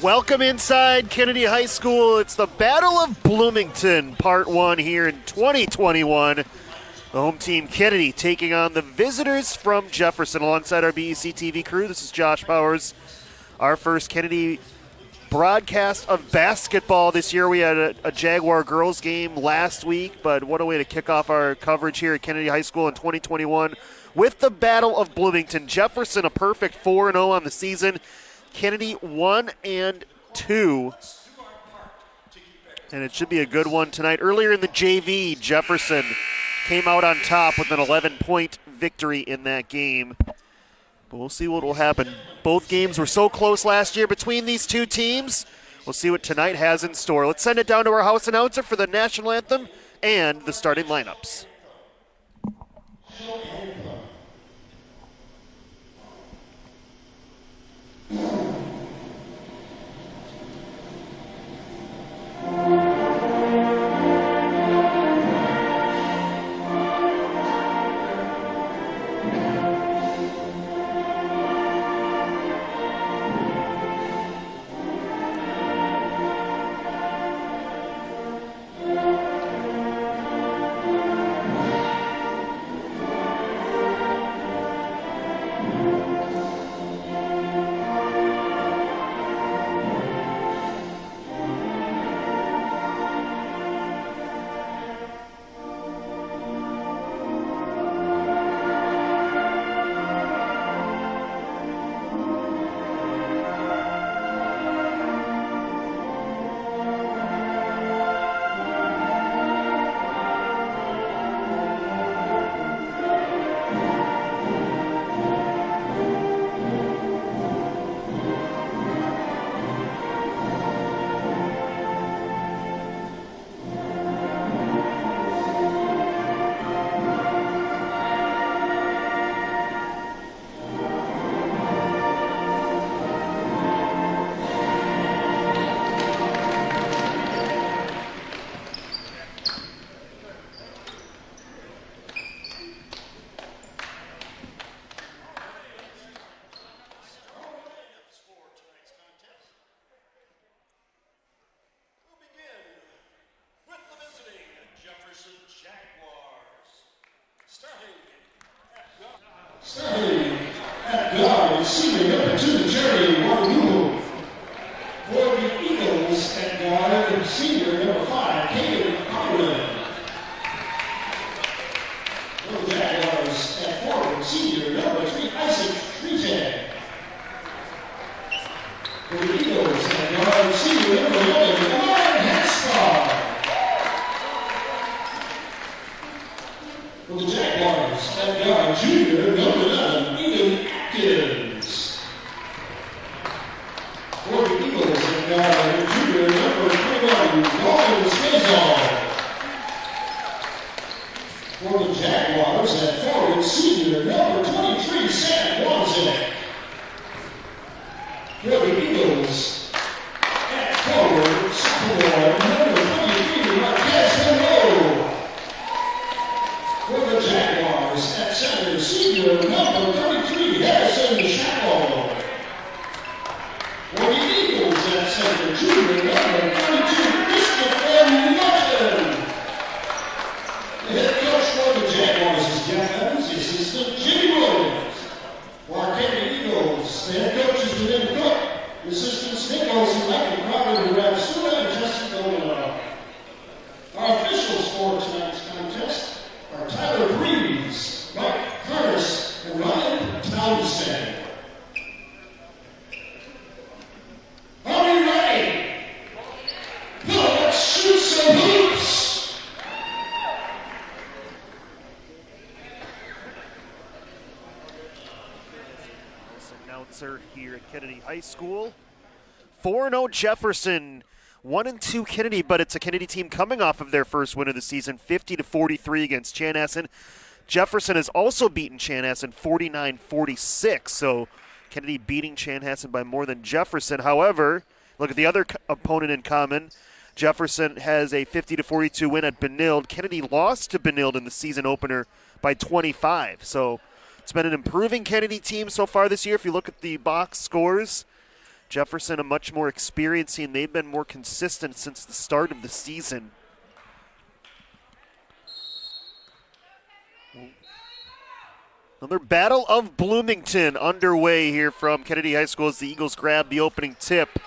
Welcome inside Kennedy High School. It's the Battle of Bloomington, Part 1 here in 2021. The home team, Kennedy, taking on the visitors from Jefferson alongside our BEC-TV crew. This is Josh Powers. Our first Kennedy broadcast of basketball this year. We had a Jaguar girls game last week, but what a way to kick off our coverage here at Kennedy High School in 2021 with the Battle of Bloomington. Jefferson a perfect 4-0 on the season. Kennedy 1-2, and it should be a good one tonight. Earlier in the JV, Jefferson came out on top with an 11-point victory in that game. But we'll see what will happen. Both games were so close last year between these two teams. We'll see what tonight has in store. Let's send it down to our house announcer for the national anthem and the starting lineups. Starting at guard, senior number 2, Jerry Waterloo. For the Eagles at guard, senior number 5, Caden Conlon. For the Jaguars at forward, senior number 3, Isaac Freetag. For the Eagles at guard, senior number 11, Amar Hanstar. For the Jaguars at guard, junior number 11, Eden Atkins. For the Eagles at guard, junior number 21, Golden Spazal. For the Jaguars at forward, senior number 23, Sam Wanzek. For the Eagles at forward, sophomore number 23, Marquez Monroe. For the Jaguars at center, senior number 33, Harrison Shackle. For the Eagles at center, junior number 32, Christopher Martin. The head coach for the Jaguars is Jeff Evans, the assistant Jimmy Williams. For our Kennedy Eagles, the head coach is Lynn Cook, the assistants Nichols and Michael Crowder, who have Sula and Justin Dolino. Our officials for tonight's contest are Tyler Breeze, Mike Curtis, and Ryan Townsend. Are we ready? Now let's shoot some hoops! Announcer here at Kennedy High School. 4-0 Jefferson. 1-2 Kennedy, but it's a Kennedy team coming off of their first win of the season, 50-43 against Chanhassen. Jefferson has also beaten Chanhassen 49-46, so Kennedy beating Chanhassen by more than Jefferson. However, look at the other opponent in common. Jefferson has a 50-42 win at Benilde. Kennedy lost to Benilde in the season opener by 25, so it's been an improving Kennedy team so far this year. If you look at the box scores, Jefferson a much more experienced team. They've been more consistent since the start of the season. Another Battle of Bloomington underway here from Kennedy High School as the Eagles grab the opening tip.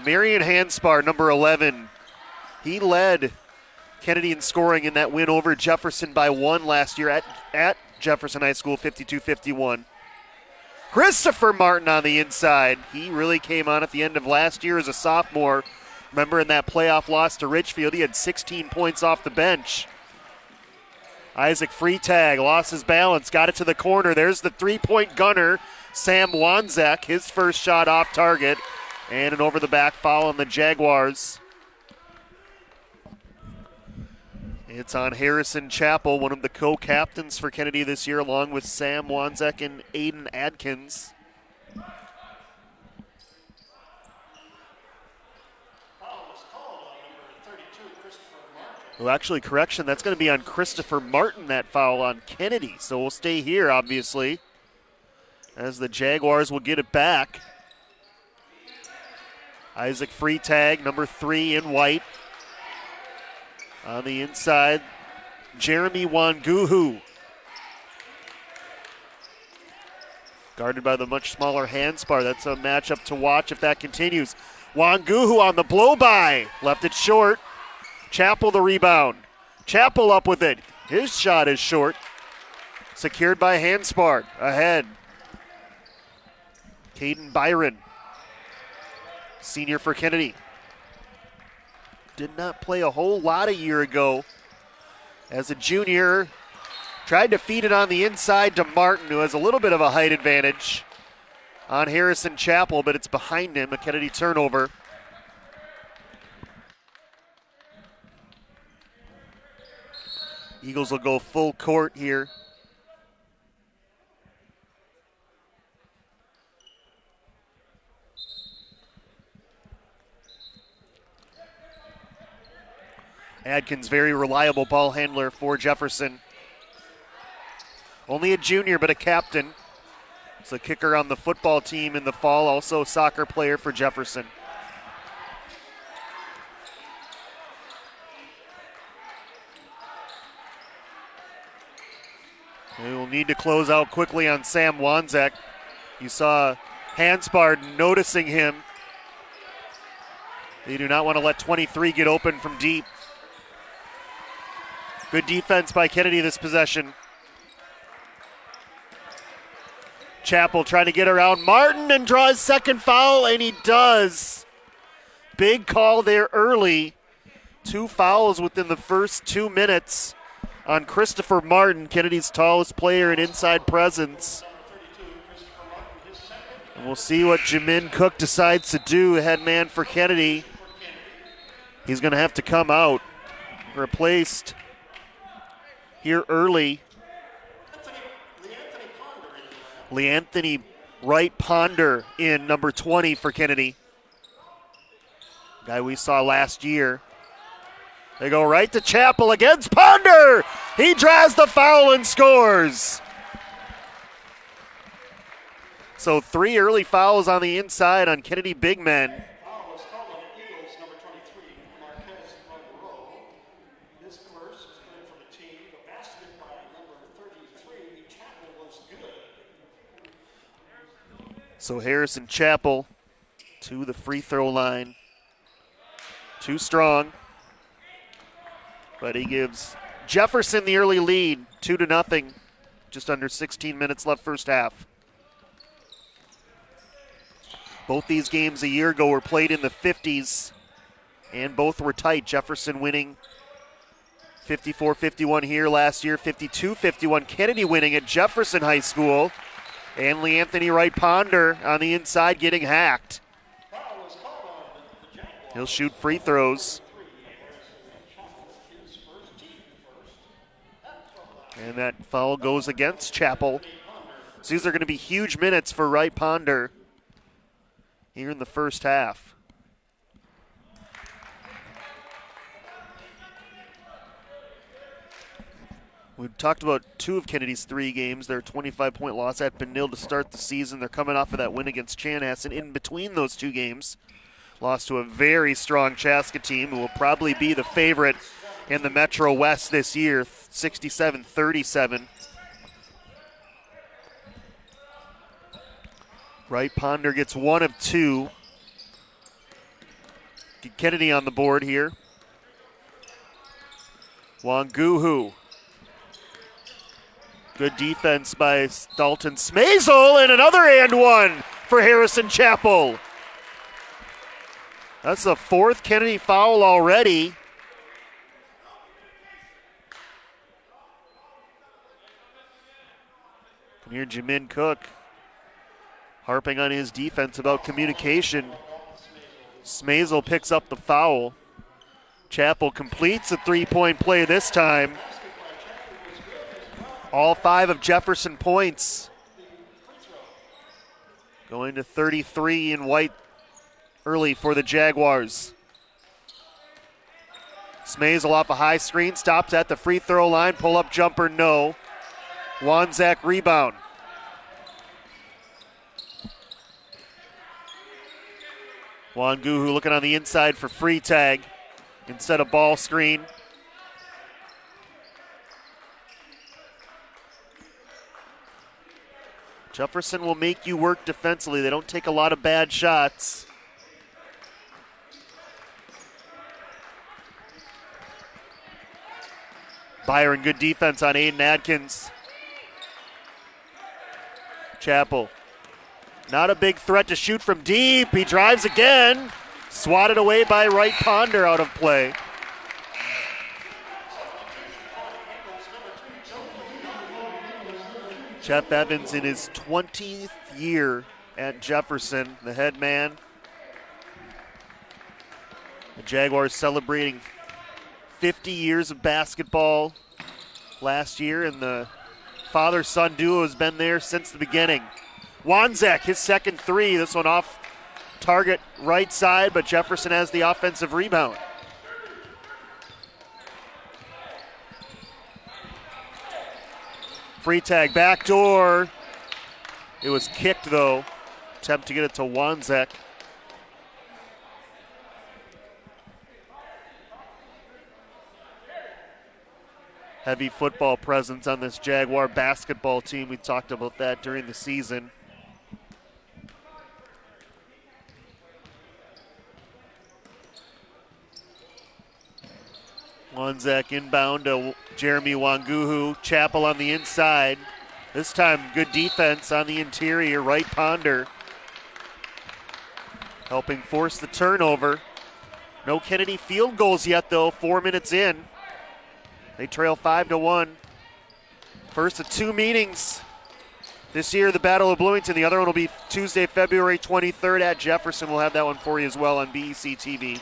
Marion Hanspar, number 11. He led Kennedy in scoring in that win over Jefferson by 1 last year at Jefferson High School, 52-51. Christopher Martin on the inside. He really came on at the end of last year as a sophomore. Remember in that playoff loss to Richfield, he had 16 points off the bench. Isaac Freitag lost his balance, got it to the corner. There's the three-point gunner, Sam Wanzek, his first shot off target, and an over-the-back foul on the Jaguars. It's on Harrison Chappell, one of the co-captains for Kennedy this year, along with Sam Wanzek and Aiden Adkins. Well, actually, correction, that's going to be on Christopher Martin, that foul on Kennedy. So we'll stay here, obviously, as the Jaguars will get it back. Isaac Freitag, number 3 in white. On the inside, Jeremy Wanguhu. Guarded by the much smaller Hanspar. That's a matchup to watch if that continues. Wanguhu on the blow-by. Left it short. Chappell the rebound. Chappell up with it. His shot is short. Secured by Hanspar. Ahead. Caden Byron. Senior for Kennedy. Did not play a whole lot a year ago. As a junior, tried to feed it on the inside to Martin, who has a little bit of a height advantage on Harrison Chappell, but it's behind him, a Kennedy turnover. Eagles will go full court here. Adkins, very reliable ball handler for Jefferson. Only a junior, but a captain. He's a kicker on the football team in the fall, also a soccer player for Jefferson. We will need to close out quickly on Sam Wanzek. You saw Hanspar noticing him. They do not want to let 23 get open from deep. Good defense by Kennedy this possession. Chappell trying to get around Martin and draws second foul, and he does. Big call there early. 2 fouls within the first 2 minutes on Christopher Martin, Kennedy's tallest player in inside presence. And we'll see what Jamin Cook decides to do, head man for Kennedy. He's going to have to come out. Replaced here early. Leanthony Wright Ponder in number 20 for Kennedy. Guy we saw last year. They go right to Chappell against Ponder. He draws the foul and scores. So 3 early fouls on the inside on Kennedy big men. Foul is called on the Eagles, number 23, Marquez Monroe. This first is coming from the team. The basket by number 33, Chappell, was good. So Harrison Chappell to the free throw line. Too strong. But he gives Jefferson the early lead, 2-0. Just under 16 minutes left first half. Both these games a year ago were played in the 50s, and both were tight. Jefferson winning 54-51 here last year, 52-51. Kennedy winning at Jefferson High School, and Leanthony Wright Ponder on the inside getting hacked. He'll shoot free throws. And that foul goes against Chappell. So these are going to be huge minutes for Wright Ponder here in the first half. We talked about two of Kennedy's 3 games. Their 25-point loss at Benilde to start the season. They're coming off of that win against Chanhassen. In between those 2 games, lost to a very strong Chaska team who will probably be the favorite in the Metro West this year, 67-37. Wright Ponder gets 1 of 2. Get Kennedy on the board here. Wanguhu. Good defense by Dalton Smazel, and another and one for Harrison Chapel. That's the 4th Kennedy foul already. And here Jamin Cook harping on his defense about communication. Smazel picks up the foul. Chapel completes a 3-point play this time. All 5 of Jefferson points. Going to 33 in white early for the Jaguars. Smazel off a high screen, stops at the free throw line, pull-up jumper, no. Wanzak rebound. Wanguhu looking on the inside for free tag instead of ball screen. Jefferson will make you work defensively. They don't take a lot of bad shots. Byron, good defense on Aiden Adkins. Chapel, not a big threat to shoot from deep. He drives again. Swatted away by Wright Ponder, out of play. Jeff Evans in his 20th year at Jefferson, the head man. The Jaguars celebrating 50 years of basketball last year, and the father-son duo has been there since the beginning. Wanzak, his second 3. This one off target right side, but Jefferson has the offensive rebound. Free tag, backdoor. It was kicked though. Attempt to get it to Wanzak. Heavy football presence on this Jaguar basketball team. We talked about that during the season. Wanzak inbound to Jeremy Wanguhu. Chapel on the inside. This time good defense on the interior. Wright Ponder helping force the turnover. No Kennedy field goals yet though, 4 minutes in. They trail 5-1. First of 2 meetings this year, the Battle of Bloomington. The other one will be Tuesday, February 23rd at Jefferson. We'll have that one for you as well on BEC-TV.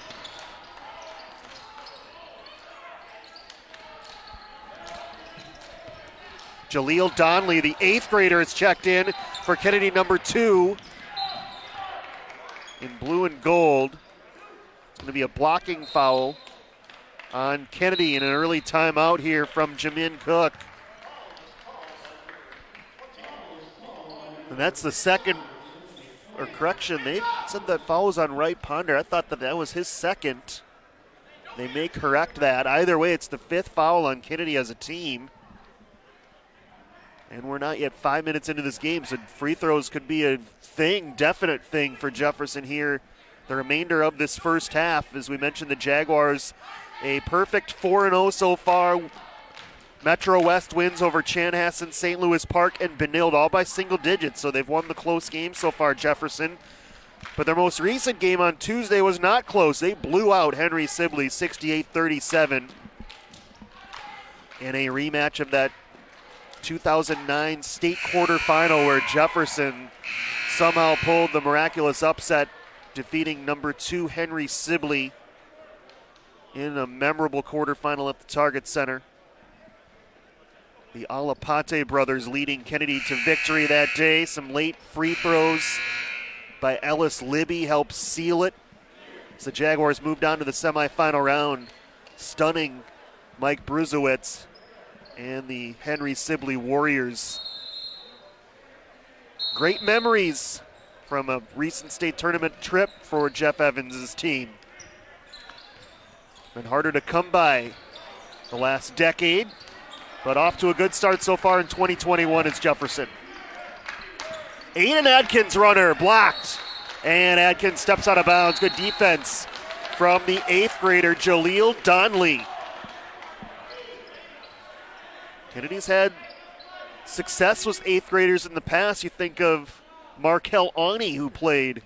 Jaleel Donley, the 8th grader, is checked in for Kennedy number 2 in blue and gold. It's going to be a blocking foul on Kennedy in an early timeout here from Jamin Cook. And that's the second, or correction, they said that foul was on Wright Ponder. I thought that was his second. They may correct that. Either way, it's the 5th foul on Kennedy as a team. And we're not yet 5 minutes into this game, so free throws could be a thing, definite thing for Jefferson here. The remainder of this first half, as we mentioned, the Jaguars, a perfect 4-0 so far. Metro West wins over Chanhassen, St. Louis Park, and Benilde, all by single digits. So they've won the close game so far, Jefferson. But their most recent game on Tuesday was not close. They blew out Henry Sibley 68-37 in a rematch of that 2009 state quarterfinal where Jefferson somehow pulled the miraculous upset, defeating number 2 Henry Sibley in a memorable quarterfinal at the Target Center. The Alapate brothers leading Kennedy to victory that day. Some late free throws by Ellis Libby helped seal it as the Jaguars moved on to the semifinal round, stunning Mike Bruzowitz and the Henry Sibley Warriors. Great memories from a recent state tournament trip for Jeff Evans' team. Been harder to come by the last decade, but off to a good start so far in 2021 is Jefferson. Aiden Adkins runner blocked, and Adkins steps out of bounds. Good defense from the 8th grader Jaleel Donley. Kennedy's had success with 8th graders in the past. You think of Markel Ani, who played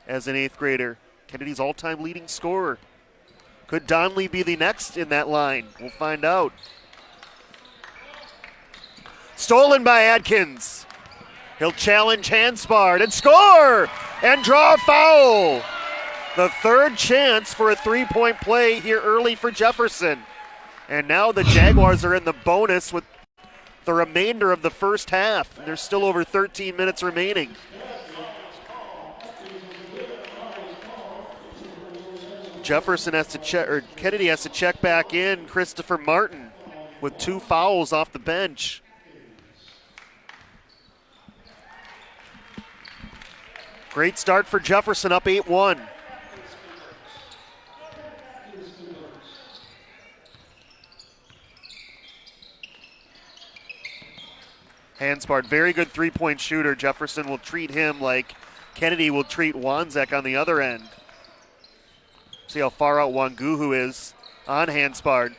as an 8th grader, Kennedy's all-time leading scorer. Could Donley be the next in that line? We'll find out. Stolen by Adkins. He'll challenge Hansbard and score and draw a foul. The third chance for a three-point play here early for Jefferson. And now the Jaguars are in the bonus with the remainder of the first half. There's still over 13 minutes remaining. Jefferson has to check, or Kennedy has to check back in Christopher Martin with 2 fouls off the bench. Great start for Jefferson, up 8-1. Hansbard, very good three-point shooter. Jefferson will treat him like Kennedy will treat Wanzek on the other end. See how far out Wanguhu is on Hansbard.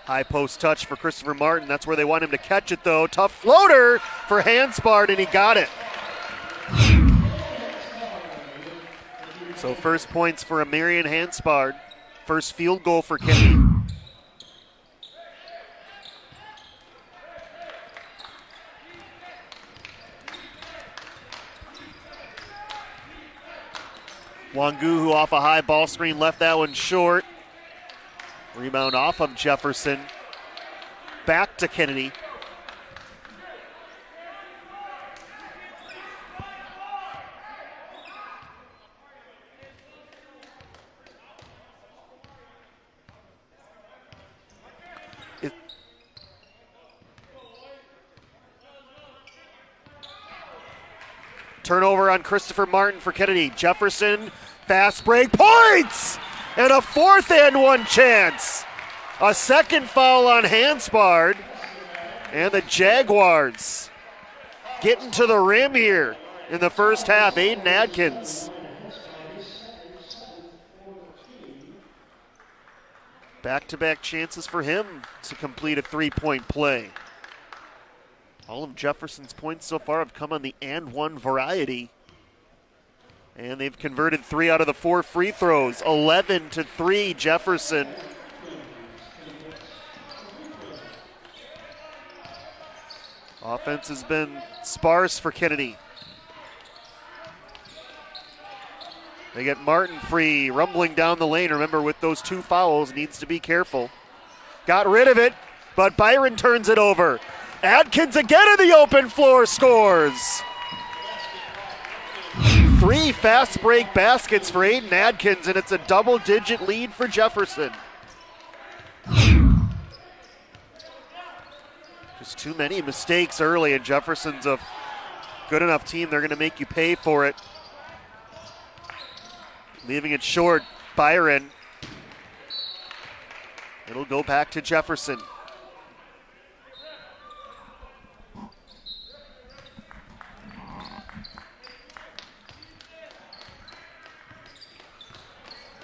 High post touch for Christopher Martin. That's where they want him to catch it, though. Tough floater for Hansbard, and he got it. So first points for Amarian Hansbard. First field goal for Kennedy. Wanguhu off a high ball screen, left that one short. Rebound off of Jefferson. Back to Kennedy. Turnover on Christopher Martin for Kennedy. Jefferson, fast break, points! And a 4th and 1 chance. A second foul on Hansbard. And the Jaguars getting to the rim here in the first half. Aiden Adkins. Back-to-back chances for him to complete a three-point play. All of Jefferson's points so far have come on the and one variety. And they've converted 3 out of the 4 free throws. 11-3 Jefferson. Offense has been sparse for Kennedy. They get Martin free, rumbling down the lane. Remember, with those 2 fouls, needs to be careful. Got rid of it, but Byron turns it over. Adkins again in the open floor, scores. 3 fast break baskets for Aiden Adkins, and it's a double-digit lead for Jefferson. Just too many mistakes early, and Jefferson's a good enough team. They're going to make you pay for it. Leaving it short, Byron. It'll go back to Jefferson.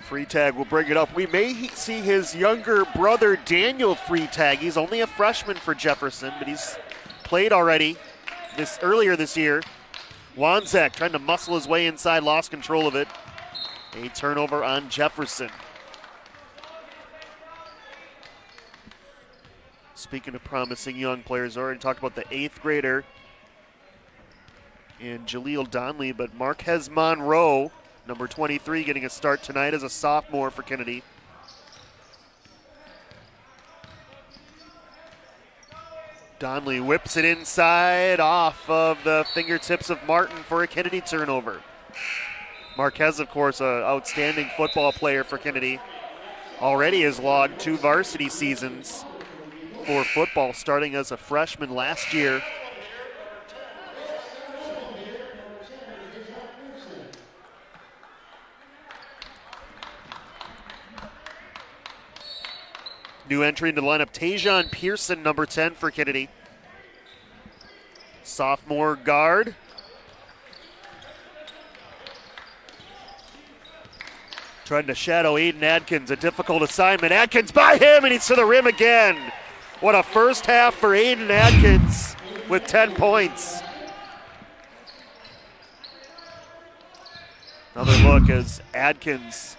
Freetag will bring it up. We may see his younger brother Daniel Freetag. He's only a freshman for Jefferson, but he's played already earlier this year. Wanzek trying to muscle his way inside, lost control of it. A turnover on Jefferson. Speaking of promising young players, I already talked about the 8th grader in Jaleel Donley, but Marquez Monroe, number 23, getting a start tonight as a sophomore for Kennedy. Donley whips it inside off of the fingertips of Martin for a Kennedy turnover. Marquez, of course, an outstanding football player for Kennedy. Already has logged 2 varsity seasons for football, starting as a freshman last year. New entry into the lineup, Tajon Pearson, number 10 for Kennedy. Sophomore guard. Trying to shadow Aiden Adkins, a difficult assignment. Adkins by him, and he's to the rim again. What a first half for Aiden Adkins with 10 points. Another look as Adkins,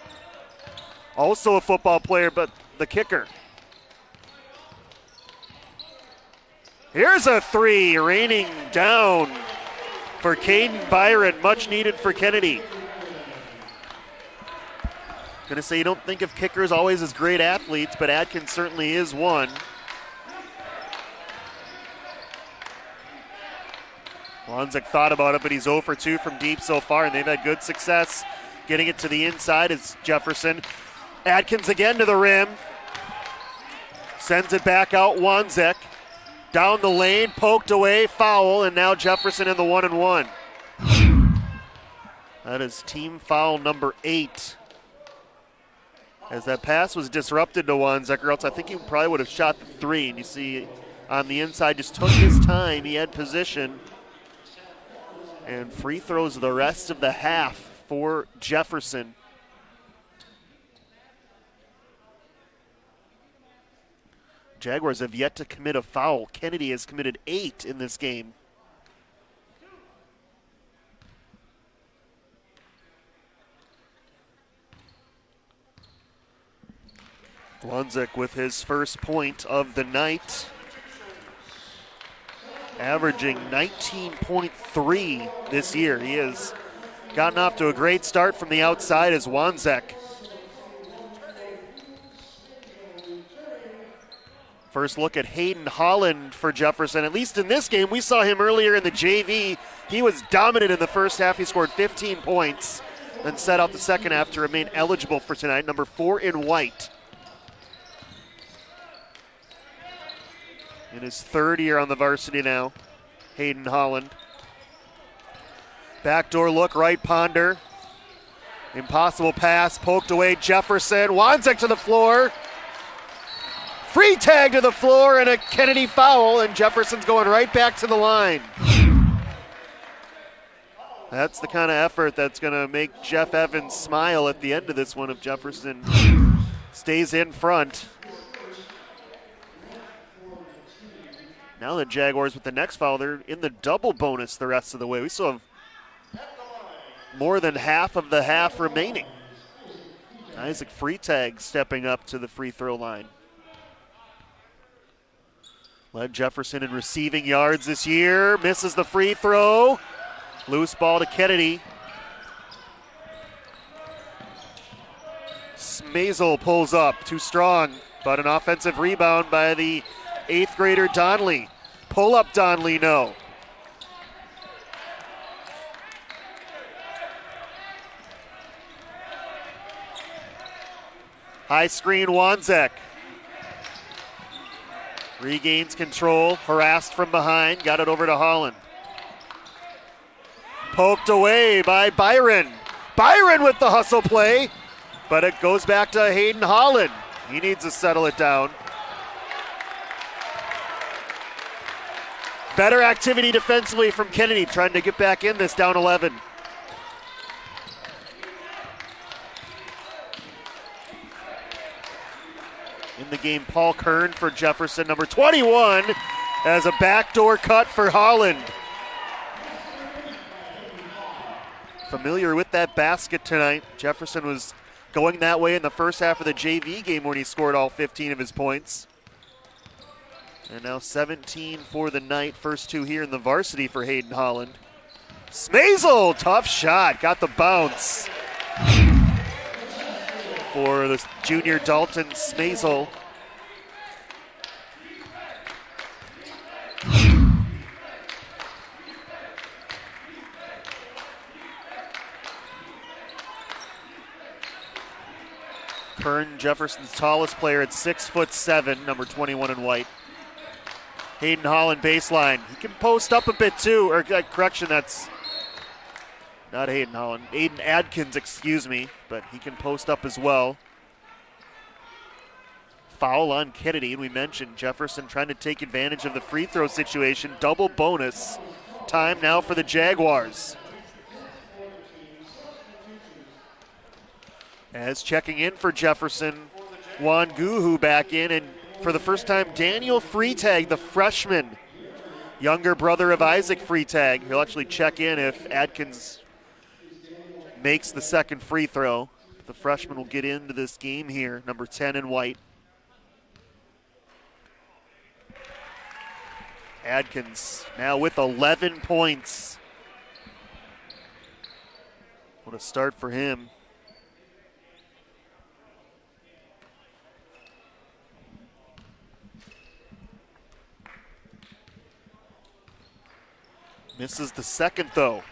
also a football player, but the kicker. Here's a 3, raining down for Caden Byron, much needed for Kennedy. Gonna say you don't think of kickers always as great athletes, but Adkins certainly is one. Lonzek thought about it, but he's 0 for 2 from deep so far, and they've had good success getting it to the inside as Jefferson. Adkins again to the rim. Sends it back out, Wanzek. Down the lane, poked away, foul, and now Jefferson in the 1-and-1. That is team foul number 8. As that pass was disrupted to Wanzek, or else I think he probably would have shot the 3. And you see on the inside, just took his time. He had position. And free throws the rest of the half for Jefferson. Jaguars have yet to commit a foul. Kennedy has committed 8 in this game. Lonzek with his first point of the night, averaging 19.3 this year. He has gotten off to a great start from the outside as Wanzek. First look at Hayden Holland for Jefferson. At least in this game, we saw him earlier in the JV. He was dominant in the first half. He scored 15 points, then set out the second half to remain eligible for tonight. Number 4 in white. In his 3rd year on the varsity now, Hayden Holland. Backdoor look, right ponder. Impossible pass, poked away, Jefferson. Wanzek to the floor. Free tag to the floor and a Kennedy foul, and Jefferson's going right back to the line. That's the kind of effort that's going to make Jeff Evans smile at the end of this one if Jefferson stays in front. Now the Jaguars with the next foul, they're in the double bonus the rest of the way. We still have more than half of the half remaining. Isaac Freitag stepping up to the free throw line. Led Jefferson in receiving yards this year. Misses the free throw. Loose ball to Kennedy. Smazel pulls up, too strong, but an offensive rebound by the 8th grader Donley. Pull up Donley, no. High screen Wanzek. Regains control, harassed from behind, got it over to Holland. Poked away by Byron. Byron with the hustle play, but it goes back to Hayden Holland. He needs to settle it down. Better activity defensively from Kennedy, trying to get back in this, down 11. In the game, Paul Kern for Jefferson, number 21, as a backdoor cut for Holland. Familiar with that basket tonight. Jefferson was going that way in the first half of the JV game when he scored all 15 of his points. And now 17 for the night. First 2 here in the varsity for Hayden Holland. Smazel, tough shot, got the bounce for the junior Dalton Smazel. Kern, Jefferson's tallest player at 6'7", number 21 in white. Hayden Holland baseline. He can post up a bit too, or correction, that's not Hayden Holland. Aiden Adkins, excuse me, but he can post up as well. Foul on Kennedy, and we mentioned Jefferson trying to take advantage of the free throw situation. Double bonus time now for the Jaguars. As checking in for Jefferson, Juan Guhu back in, and for the first time, Daniel Freitag, the freshman, younger brother of Isaac Freitag. He'll actually check in if Adkins makes the second free throw. The freshman will get into this game here, number 10 in white. Adkins now with 11 points. What a start for him. Misses the second though.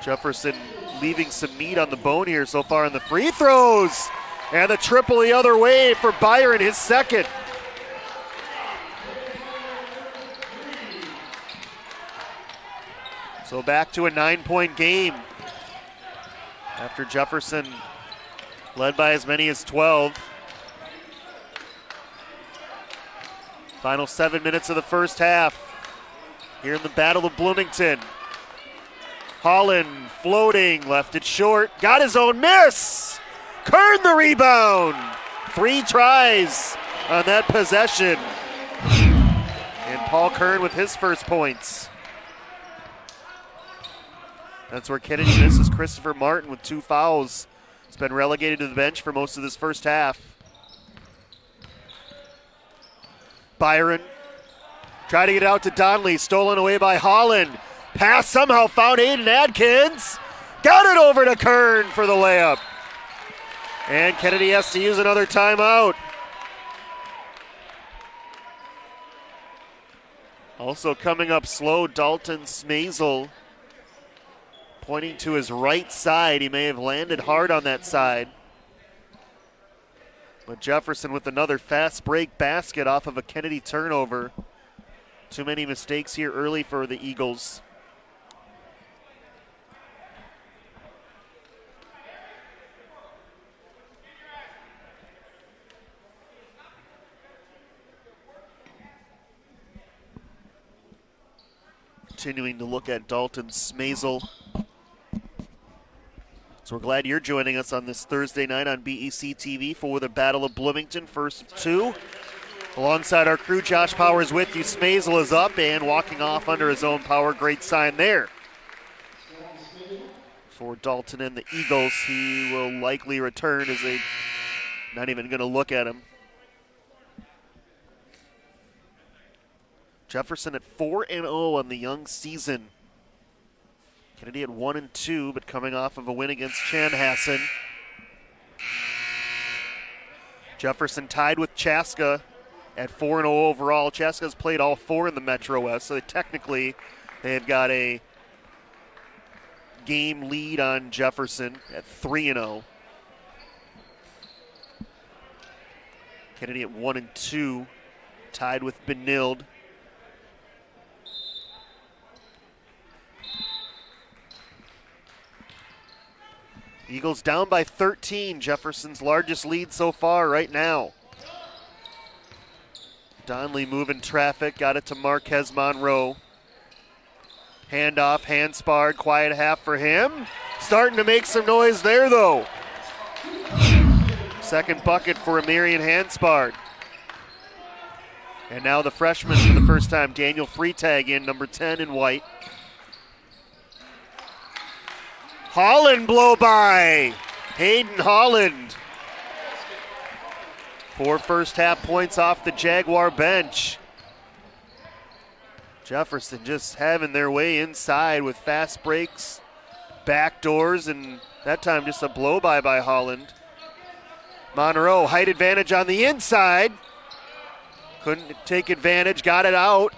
Jefferson leaving some meat on the bone here so far in the free throws. And the triple the other way for Byron, his second. So back to a 9-point game after Jefferson led by as many as 12. Final 7 minutes of the first half here in the Battle of Bloomington. Holland floating, left it short, got his own miss. Kern the rebound. 3 tries on that possession. And Paul Kern with his first points. That's where Kennedy misses. Christopher Martin with 2 fouls. He's been relegated to the bench for most of this first half. Byron tried to get out to Donnelly, stolen away by Holland. Pass somehow found Aiden Adkins. Got it over to Kern for the layup. And Kennedy has to use another timeout. Also coming up slow, Dalton Smazel. Pointing to his right side. He may have landed hard on that side. But Jefferson with another fast break basket off of a Kennedy turnover. Too many mistakes here early for the Eagles. Continuing to look at Dalton Smazel. So we're glad you're joining us on this Thursday night on BEC-TV for the Battle of Bloomington, first of 2. Alongside our crew, Josh Powers with you. Smazel is up and walking off under his own power. Great sign there for Dalton and the Eagles. He will likely return as they not even going to look at him. Jefferson at 4-0 on the young season. Kennedy at 1-2, but coming off of a win against Chanhassen. Jefferson tied with Chaska at 4-0 overall. Chaska's played all 4 in the Metro West, so technically they've got a game lead on Jefferson at 3-0. Kennedy at 1-2, tied with Benilde. Eagles down by 13, Jefferson's largest lead so far right now. Donnelly moving traffic, got it to Marquez Monroe. Handoff, hand sparred, quiet half for him. Starting to make some noise there though. Second bucket for Amirian Hanspard. And now the freshman for the first time, Daniel Freitag in, number 10 in white. Holland blow by. Hayden Holland. 4 first half points off the Jaguar bench. Jefferson just having their way inside with fast breaks, back doors, and that time just a blow by Holland. Monroe, height advantage on the inside. Couldn't take advantage, got it out.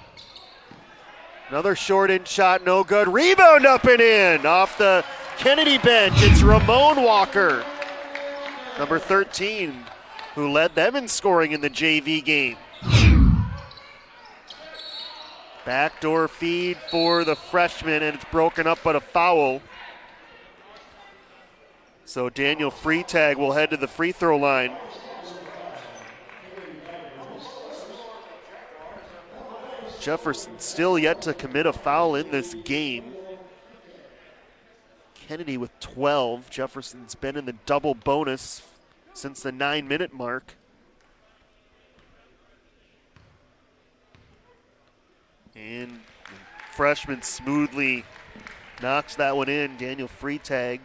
Another short-in shot, no good. Rebound up and in off the Kennedy bench. It's Ramon Walker. number 13, who led them in scoring in the JV game. Backdoor feed for the freshman, and it's broken up but a foul. So Daniel Freitag will head to the free throw line. Jefferson still yet to commit a foul in this game. Kennedy with 12. Jefferson's been in the double bonus since the 9-minute mark. And the freshman smoothly knocks that one in. Daniel Freitag,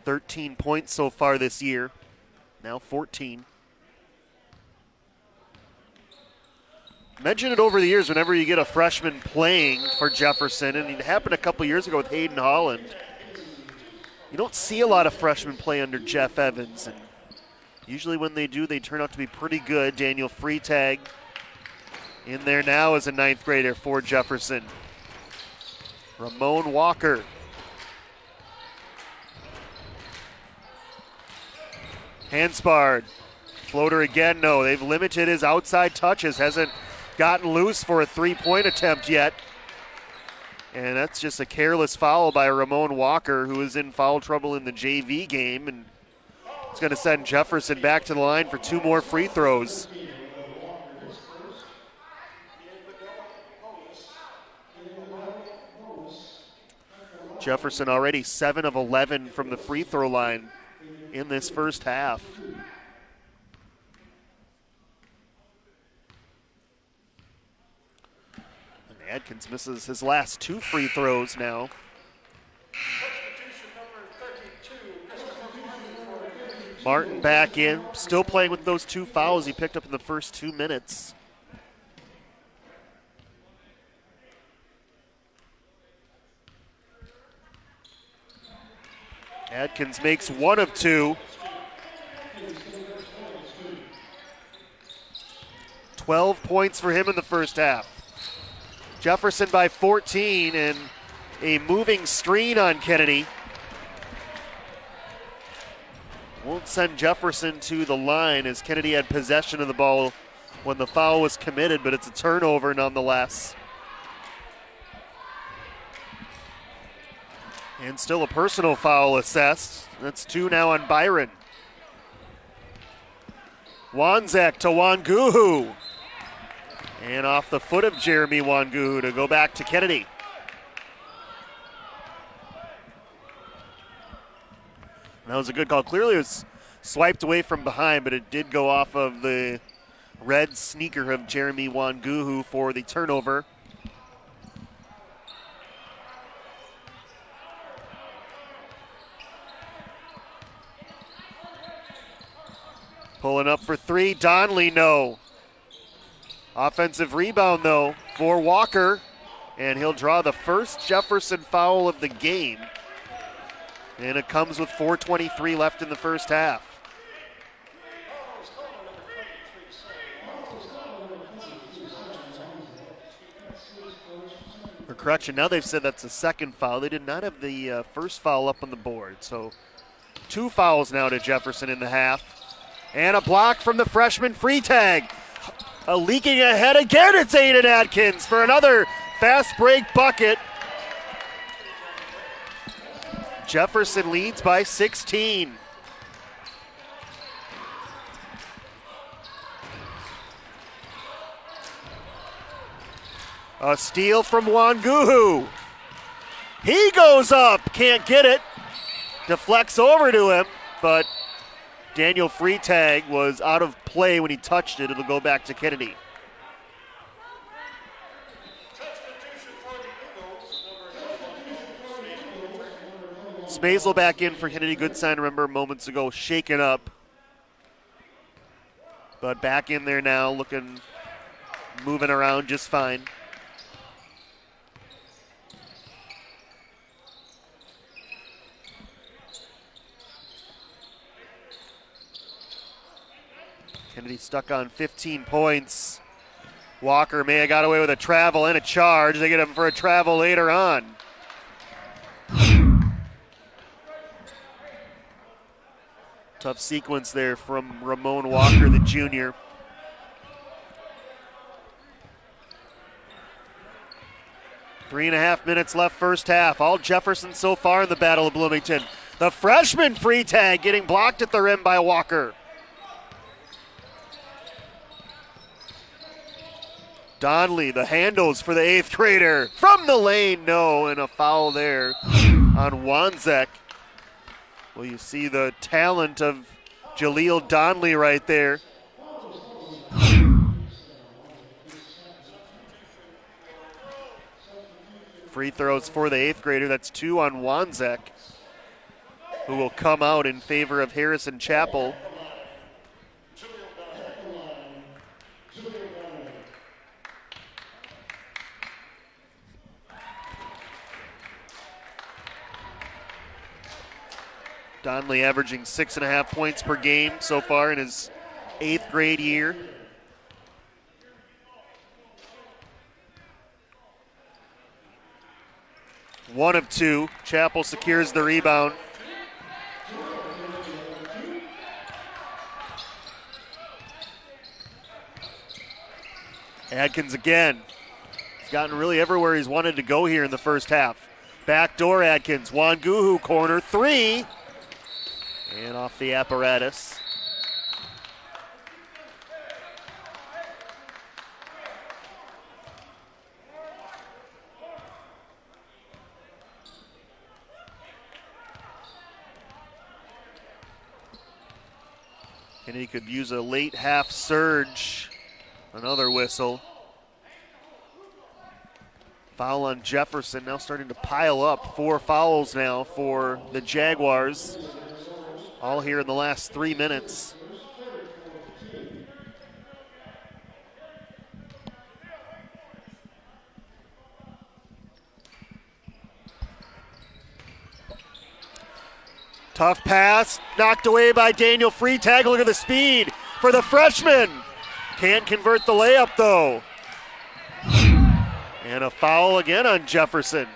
13 points so far this year, now 14. Mentioned it over the years whenever you get a freshman playing for Jefferson, and it happened a couple years ago with Hayden Holland. You don't see a lot of freshmen play under Jeff Evans, and usually when they do, they turn out to be pretty good. Daniel Freitag in there now as a 9th grader for Jefferson. Ramon Walker. Hansbard. Floater again, no. They've limited his outside touches. Hasn't gotten loose for a three-point attempt yet. And that's just a careless foul by Ramon Walker, who is in foul trouble in the JV game. And it's going to send Jefferson back to the line for 2 more free throws. Jefferson already 7 of 11 from the free throw line in this first half. And Adkins misses his last 2 free throws now. Martin back in, still playing with those 2 fouls he picked up in the first 2 minutes. Adkins makes 1 of 2. 12 points for him in the first half. Jefferson by 14, and a moving screen on Kennedy. Won't send Jefferson to the line as Kennedy had possession of the ball when the foul was committed, but it's a turnover nonetheless. And still a personal foul assessed. That's 2 now on Byron. Wanzek to Wanguhu. And off the foot of Jeremy Wanguhu to go back to Kennedy. That was a good call. Clearly it was swiped away from behind, but it did go off of the red sneaker of Jeremy Wanguhu for the turnover. Pulling up for 3, Donnelly, no. Offensive rebound, though, for Walker, and he'll draw the first Jefferson foul of the game. And it comes with 4:23 left in the first half. For correction, now they've said that's the second foul. They did not have the first foul up on the board. So 2 fouls now to Jefferson in the half. And a block from the freshman Freitag. Leaking ahead again, it's Aiden Adkins for another fast break bucket. Jefferson leads by 16. A steal from Wanguhu. He goes up, can't get it. Deflects over to him, but Daniel Freitag was out of play when he touched it. It'll go back to Kennedy. Smazel back in for Kennedy. Good sign, remember, moments ago, shaken up. But back in there now, moving around just fine. Kennedy stuck on 15 points. Walker may have got away with a travel and a charge. They get him for a travel later on. Tough sequence there from Ramon Walker, the junior. Three and a half minutes left first half. All Jefferson so far in the Battle of Bloomington. The freshman free tag getting blocked at the rim by Walker. Donnelly, the handles for the 8th grader. From the lane, no, and a foul there on Wanzek. Well, you see the talent of Jaleel Donnelly right there. Free throws for the 8th grader. That's 2 on Wanzek, who will come out in favor of Harrison Chapel. Donnelly averaging 6.5 points per game so far in his 8th grade year. One of two. Chapel secures the rebound. Adkins again. He's gotten really everywhere he's wanted to go here in the first half. Backdoor Adkins. Wanguhu corner 3. And off the apparatus. Kennedy could use a late half surge. Another whistle. Foul on Jefferson, now starting to pile up. 4 fouls now for the Jaguars. All here in the last 3 minutes. Tough pass, knocked away by Daniel Freitag. Look at the speed for the freshman. Can't convert the layup though. And a foul again on Jefferson.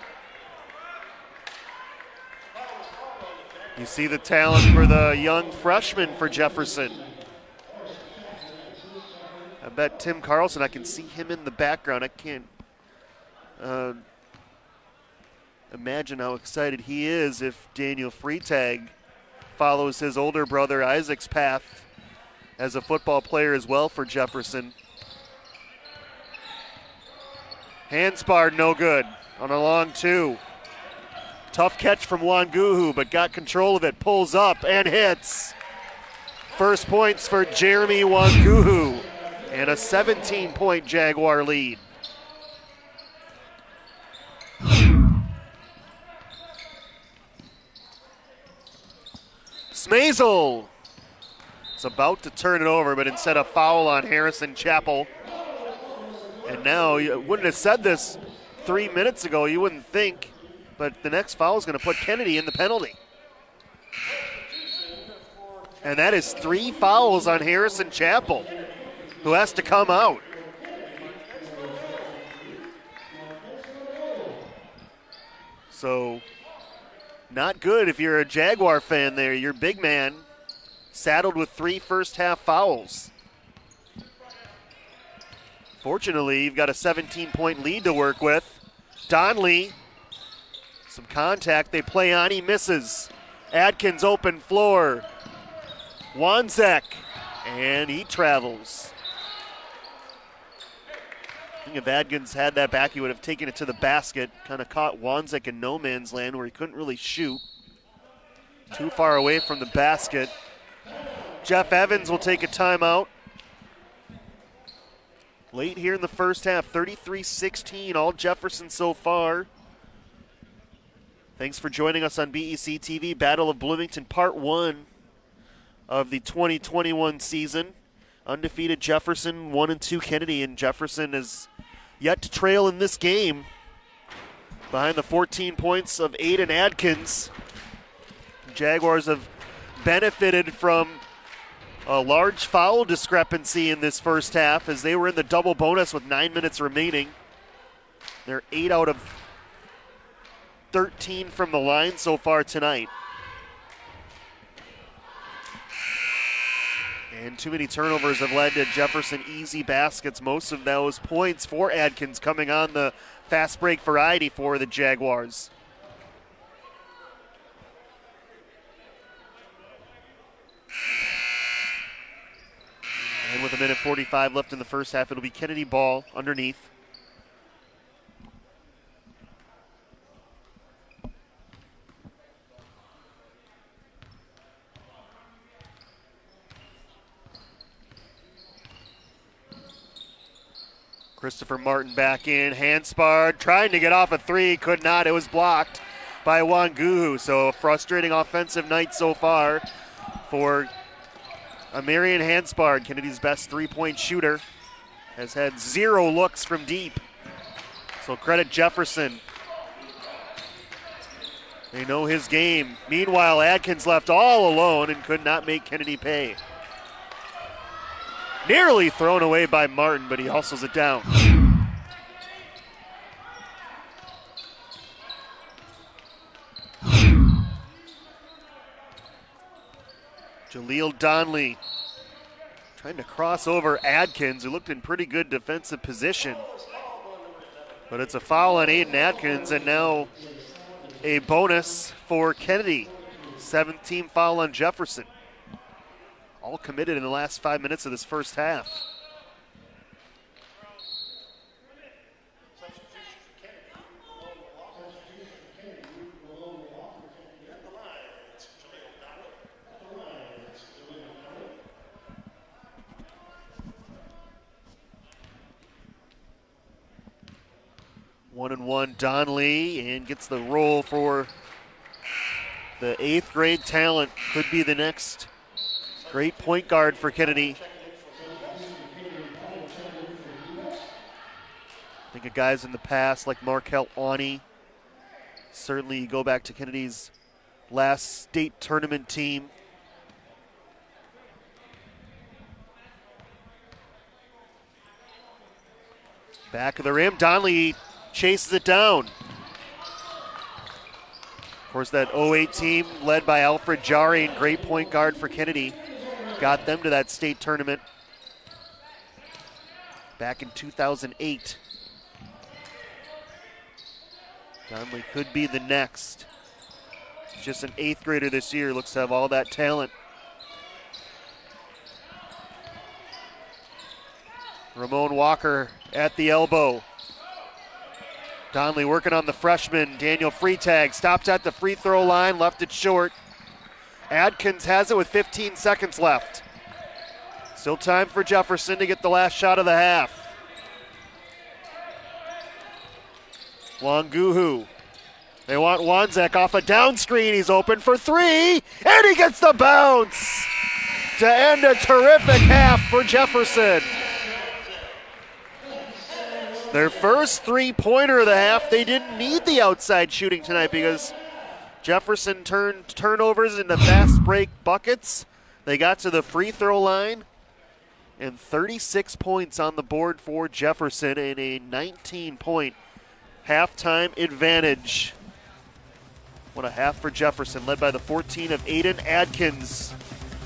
You see the talent for the young freshman for Jefferson. I bet Tim Carlson, I can see him in the background. I can't imagine how excited he is if Daniel Freitag follows his older brother Isaac's path as a football player as well for Jefferson. Handspar no good on a long 2. Tough catch from Wanguhu, but got control of it, pulls up and hits. First points for Jeremy Wanguhu and a 17-point Jaguar lead. Smazel is about to turn it over, but instead a foul on Harrison Chapel. And now, you wouldn't have said this 3 minutes ago, you wouldn't think, but the next foul is going to put Kennedy in the penalty. And that is 3 fouls on Harrison Chapel, who has to come out. So, not good if you're a Jaguar fan there. Your big man saddled with 3 first-half fouls. Fortunately, you've got a 17-point lead to work with. Donnelly, some contact, they play on, he misses. Adkins open floor. Wanzek, and he travels. I think if Adkins had that back, he would have taken it to the basket. Kind of caught Wanzek in no man's land where he couldn't really shoot. Too far away from the basket. Jeff Evans will take a timeout. Late here in the first half, 33-16, all Jefferson so far. Thanks for joining us on BEC-TV, Battle of Bloomington, Part 1 of the 2021 season. Undefeated Jefferson, 1-2 Kennedy, and Jefferson is yet to trail in this game behind the 14 points of Aiden Adkins. Jaguars have benefited from a large foul discrepancy in this first half as they were in the double bonus with 9 minutes remaining. They're 8 out of 13 from the line so far tonight. And too many turnovers have led to Jefferson easy baskets. Most of those points for Adkins coming on the fast break variety for the Jaguars. And with 1:45 left in the first half, it'll be Kennedy ball underneath. Christopher Martin back in, Hanspard trying to get off a three, could not, it was blocked by Wanguhu. So a frustrating offensive night so far for Marion Hanspard, Kennedy's best three-point shooter, has had 0 looks from deep. So credit Jefferson. They know his game. Meanwhile, Adkins left all alone and could not make Kennedy pay. Nearly thrown away by Martin, but he hustles it down. Jaleel Donley trying to cross over Adkins, who looked in pretty good defensive position. But it's a foul on Aiden Adkins, and now a bonus for Kennedy. 7th team foul on Jefferson. All committed in the last 5 minutes of this first half. One and one, Donley, and gets the roll for the 8th grade talent. Could be the next great point guard for Kennedy. Think of guys in the past like Markel Awney. Certainly you go back to Kennedy's last state tournament team. Back of the rim, Donley chases it down. Of course, that 08 team led by Alfred Jari, great point guard for Kennedy, got them to that state tournament back in 2008. Donley could be the next. He's just an 8th grader this year, looks to have all that talent. Ramon Walker at the elbow. Donley working on the freshman, Daniel Freitag, stops at the free throw line, left it short. Adkins has it with 15 seconds left. Still time for Jefferson to get the last shot of the half. Wanguhu. They want Wanzek off a down screen. He's open for three, and he gets the bounce to end a terrific half for Jefferson. Their first three-pointer of the half. They didn't need the outside shooting tonight because Jefferson turned turnovers into fast break buckets. They got to the free throw line, and 36 points on the board for Jefferson and a 19-point halftime advantage. What a half for Jefferson, led by the 14 of Aiden Adkins.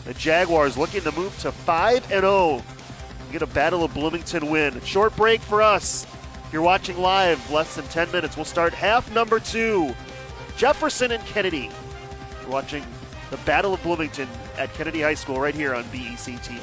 The Jaguars looking to move to 5-0. Get a Battle of Bloomington win. Short break for us. If you're watching live, less than 10 minutes. We'll start half number 2. Jefferson and Kennedy. You're watching the Battle of Bloomington at Kennedy High School right here on BEC-TV.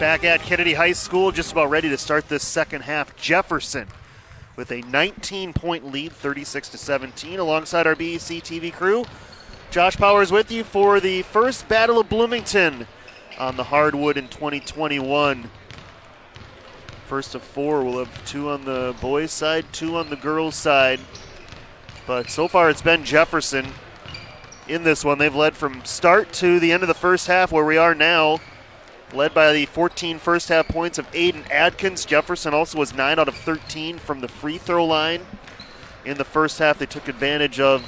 Back at Kennedy High School, just about ready to start this second half. Jefferson with a 19-point lead, 36-17, alongside our BEC-TV crew. Josh Powers with you for the first Battle of Bloomington on the hardwood in 2021. First of four. We'll have two on the boys' side, two on the girls' side. But so far it's been Jefferson in this one. They've led from start to the end of the first half, where we are now, led by the 14 first half points of Aiden Adkins. Jefferson also was 9 out of 13 from the free throw line. In the first half, they took advantage of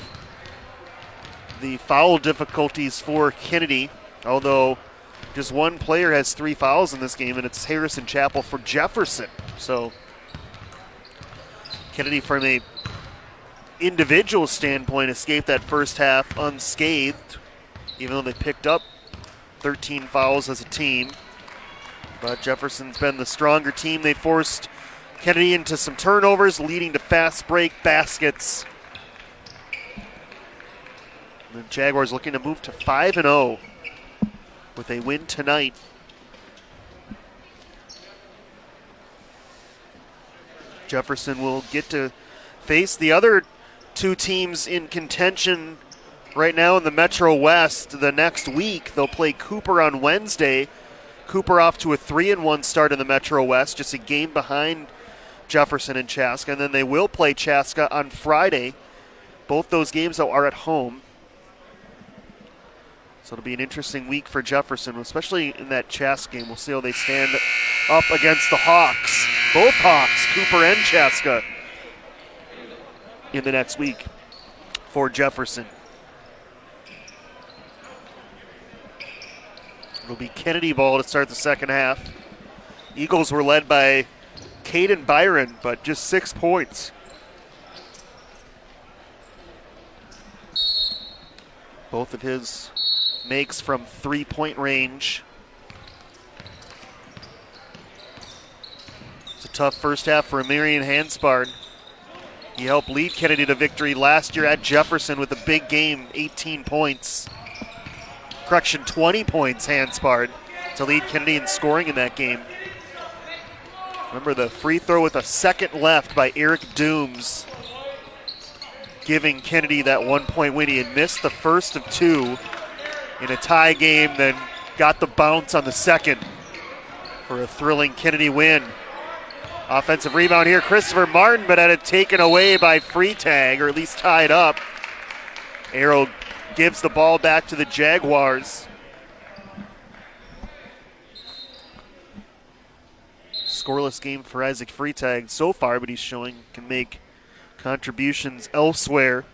the foul difficulties for Kennedy, although just one player has 3 fouls in this game, and it's Harrison Chappell for Jefferson. So Kennedy, from a individual standpoint, escaped that first half unscathed, even though they picked up 13 fouls as a team. But Jefferson's been the stronger team. They forced Kennedy into some turnovers, leading to fast break baskets. And the Jaguars looking to move to 5-0 with a win tonight. Jefferson will get to face the other two teams in contention right now in the Metro West the next week. They'll play Cooper on Wednesday. Cooper off to a 3-1 start in the Metro West, just a game behind Jefferson and Chaska. And then they will play Chaska on Friday. Both those games, though, are at home. So it'll be an interesting week for Jefferson, especially in that Chaska game. We'll see how they stand up against the Hawks. Both Hawks, Cooper and Chaska, in the next week for Jefferson. It'll be Kennedy ball to start the second half. Eagles were led by Caden Byron, but just 6 points. Both of his makes from 3-point range. It's a tough first half for Amirian Hanspard. He helped lead Kennedy to victory last year at Jefferson with a big game, 18 points. Correction, 20 points, Hanspard, to lead Kennedy in scoring in that game. Remember the free throw with a second left by Eric Dooms, giving Kennedy that 1-point win. He had missed the first of 2 in a tie game, then got the bounce on the second for a thrilling Kennedy win. Offensive rebound here, Christopher Martin, but had it taken away by Freetag, or at least tied up. Arrow gives the ball back to the Jaguars. Scoreless game for Isaac Freetag so far, but he's showing can make contributions elsewhere.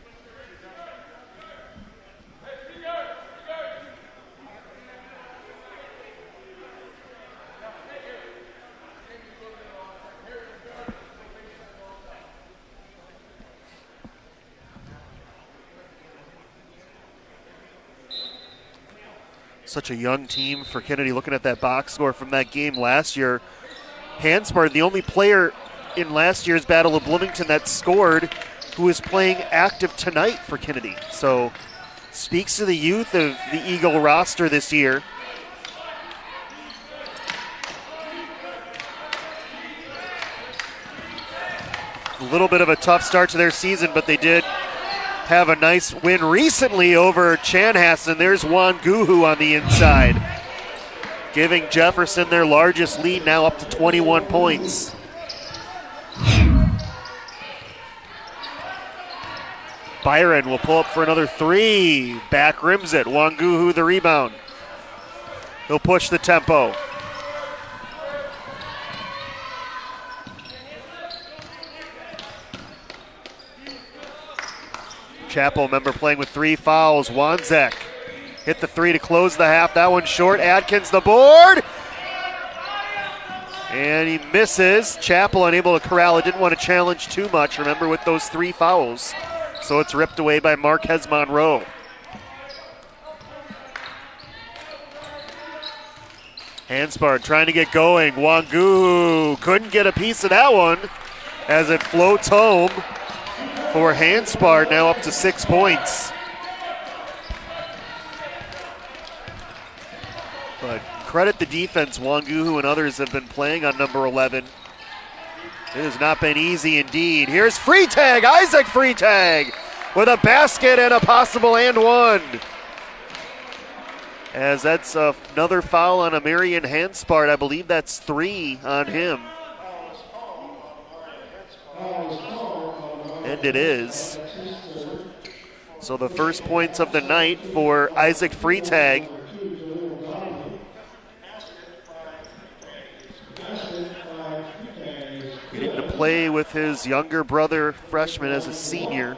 Such a young team for Kennedy. Looking at that box score from that game last year, Hanspard, the only player in last year's Battle of Bloomington that scored, who is playing active tonight for Kennedy. So speaks to the youth of the Eagle roster this year. A little bit of a tough start to their season, but they did have a nice win recently over Chanhassen. There's Juan Guhu on the inside, giving Jefferson their largest lead, now up to 21 points. Byron will pull up for another 3. Back rims it. Juan Guhu the rebound. He'll push the tempo. Chappell, remember, playing with 3 fouls. Wanzek hit the 3 to close the half. That one short. Adkins the board. And he misses. Chappell unable to corral it. Didn't want to challenge too much, remember, with those 3 fouls. So it's ripped away by Marquez Monroe. Hanspard trying to get going. Wangu couldn't get a piece of that one as it floats home for Hanspard, now up to 6 points. But credit the defense. Wanguhu and others have been playing on number 11. It has not been easy indeed. Here's Freitag, Isaac Freitag, with a basket and a possible and one. As that's another foul on Amarian Hanspart. I believe that's 3 on him. And it is. So the first points of the night for Isaac Freitag. Getting to play with his younger brother, freshman, as a senior.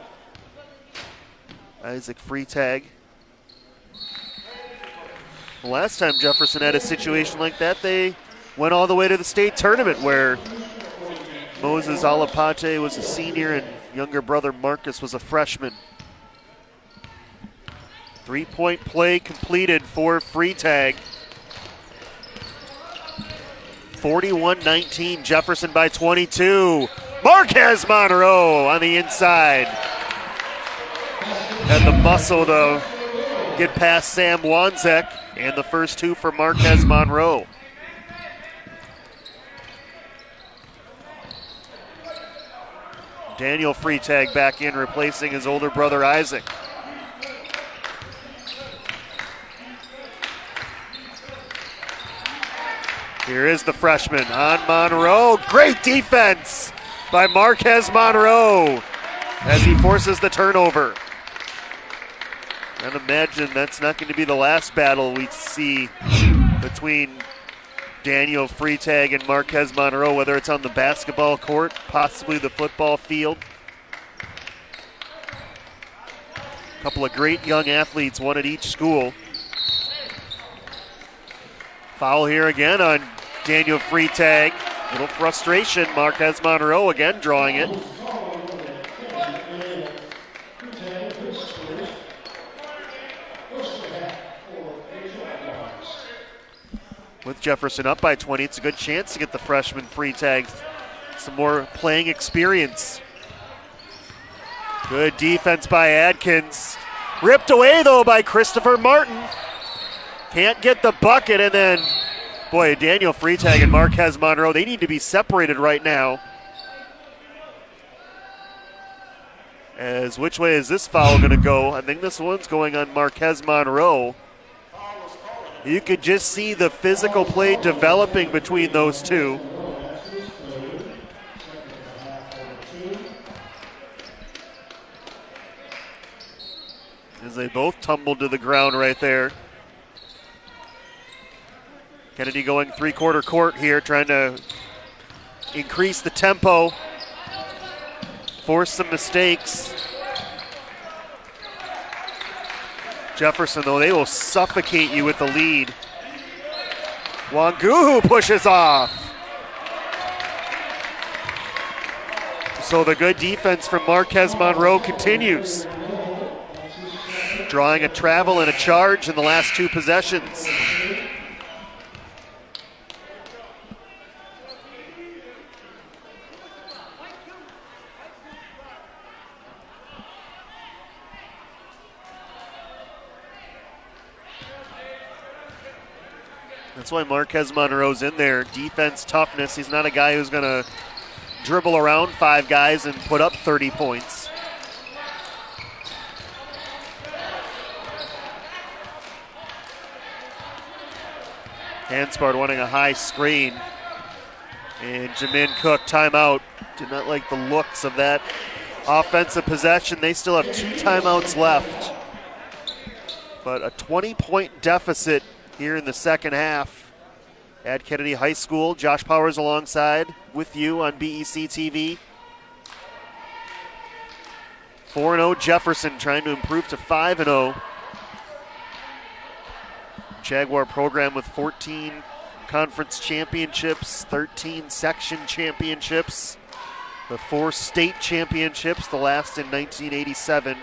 Isaac Freitag. The last time Jefferson had a situation like that, they went all the way to the state tournament where Moses Alapate was a senior and younger brother Marcus was a freshman. 3-point play completed for Freitag. 41-19, Jefferson by 22. Marquez Monroe on the inside. Had the muscle to get past Sam Wanzek, and the first 2 for Marquez Monroe. Daniel Freitag back in, replacing his older brother Isaac. Here is the freshman on Monroe. Great defense by Marquez Monroe as he forces the turnover. And imagine that's not going to be the last battle we see between Daniel Freitag and Marquez Monroe, whether it's on the basketball court, possibly the football field. A couple of great young athletes, one at each school. Foul here again on Daniel Freitag. Little frustration. Marquez Monroe again drawing it. With Jefferson up by 20, it's a good chance to get the freshman Freitag some more playing experience. Good defense by Adkins. Ripped away though by Christopher Martin. Can't get the bucket, and then, boy, Daniel Freitag and Marquez Monroe, they need to be separated right now. As which way is this foul going to go? I think this one's going on Marquez Monroe. You could just see the physical play developing between those two. As they both tumbled to the ground right there. Kennedy going three-quarter court here, trying to increase the tempo, force some mistakes. Jefferson, though, they will suffocate you with the lead. Wanguhu pushes off. So the good defense from Marquez Monroe continues. Drawing a travel and a charge in the last 2 possessions. That's why Marquez Monroe's in there. Defense, toughness. He's not a guy who's going to dribble around 5 guys and put up 30 points. Hanspart wanting a high screen. And Jamin Cook, timeout. Did not like the looks of that offensive possession. They still have 2 timeouts left. But a 20-point deficit here in the second half at Kennedy High School. Josh Powers alongside with you on BEC-TV. 4-0 Jefferson trying to improve to 5-0. Jaguar program with 14 conference championships, 13 section championships, the 4 state championships, the last in 1987.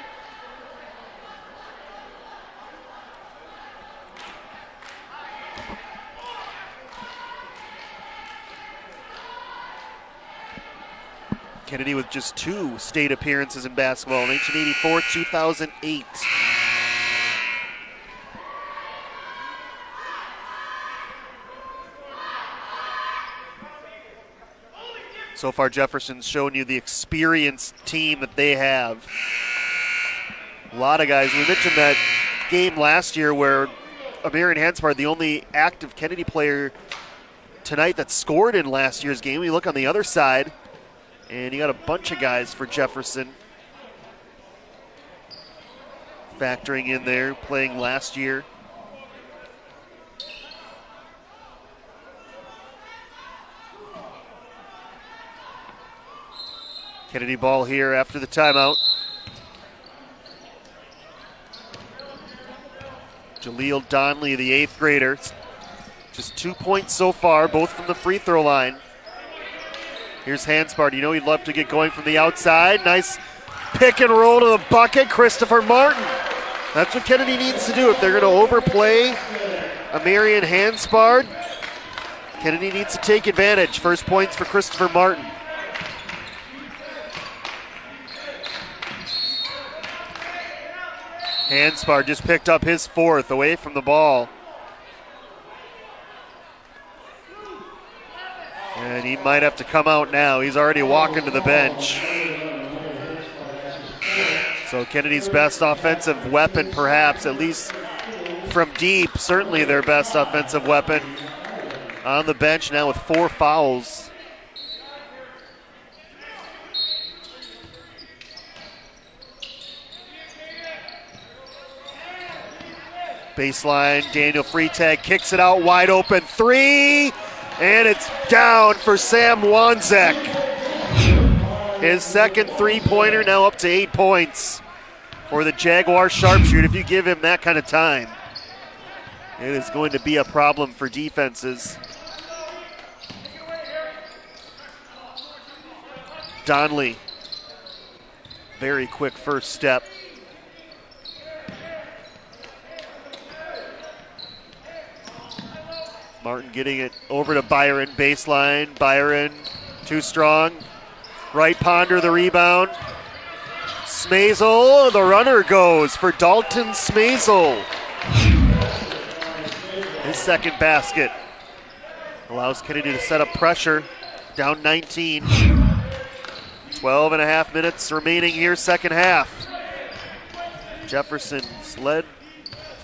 Kennedy with just 2 state appearances in basketball, 1984, 2008. So far, Jefferson's shown you the experienced team that they have. A lot of guys. We mentioned that game last year where Amarian Hanspard, the only active Kennedy player tonight that scored in last year's game. We look on the other side, and you got a bunch of guys for Jefferson factoring in there, playing last year. Kennedy ball here after the timeout. Jaleel Donley, the 8th grader. Just 2 points so far, both from the free throw line. Here's Hanspard. You know he'd love to get going from the outside. Nice pick and roll to the bucket. Christopher Martin. That's what Kennedy needs to do if they're going to overplay Amarian Hanspard. Kennedy needs to take advantage. First points for Christopher Martin. Hanspard just picked up his 4th away from the ball. And he might have to come out now. He's already walking to the bench. So Kennedy's best offensive weapon, perhaps, at least from deep, certainly their best offensive weapon, on the bench now with 4 fouls. Baseline, Daniel Freitag kicks it out wide open. 3, and it's down for Sam Wanzek. His second three-pointer, now up to 8 points for the Jaguar sharpshooter. If you give him that kind of time, it is going to be a problem for defenses. Donley, very quick first step. Martin getting it over to Byron, baseline. Byron, too strong. Right Ponder, the rebound. Smazel, the runner goes for Dalton Smazel. His second basket allows Kennedy to set up pressure. Down 19. 12 and a half minutes remaining here, second half. Jefferson's led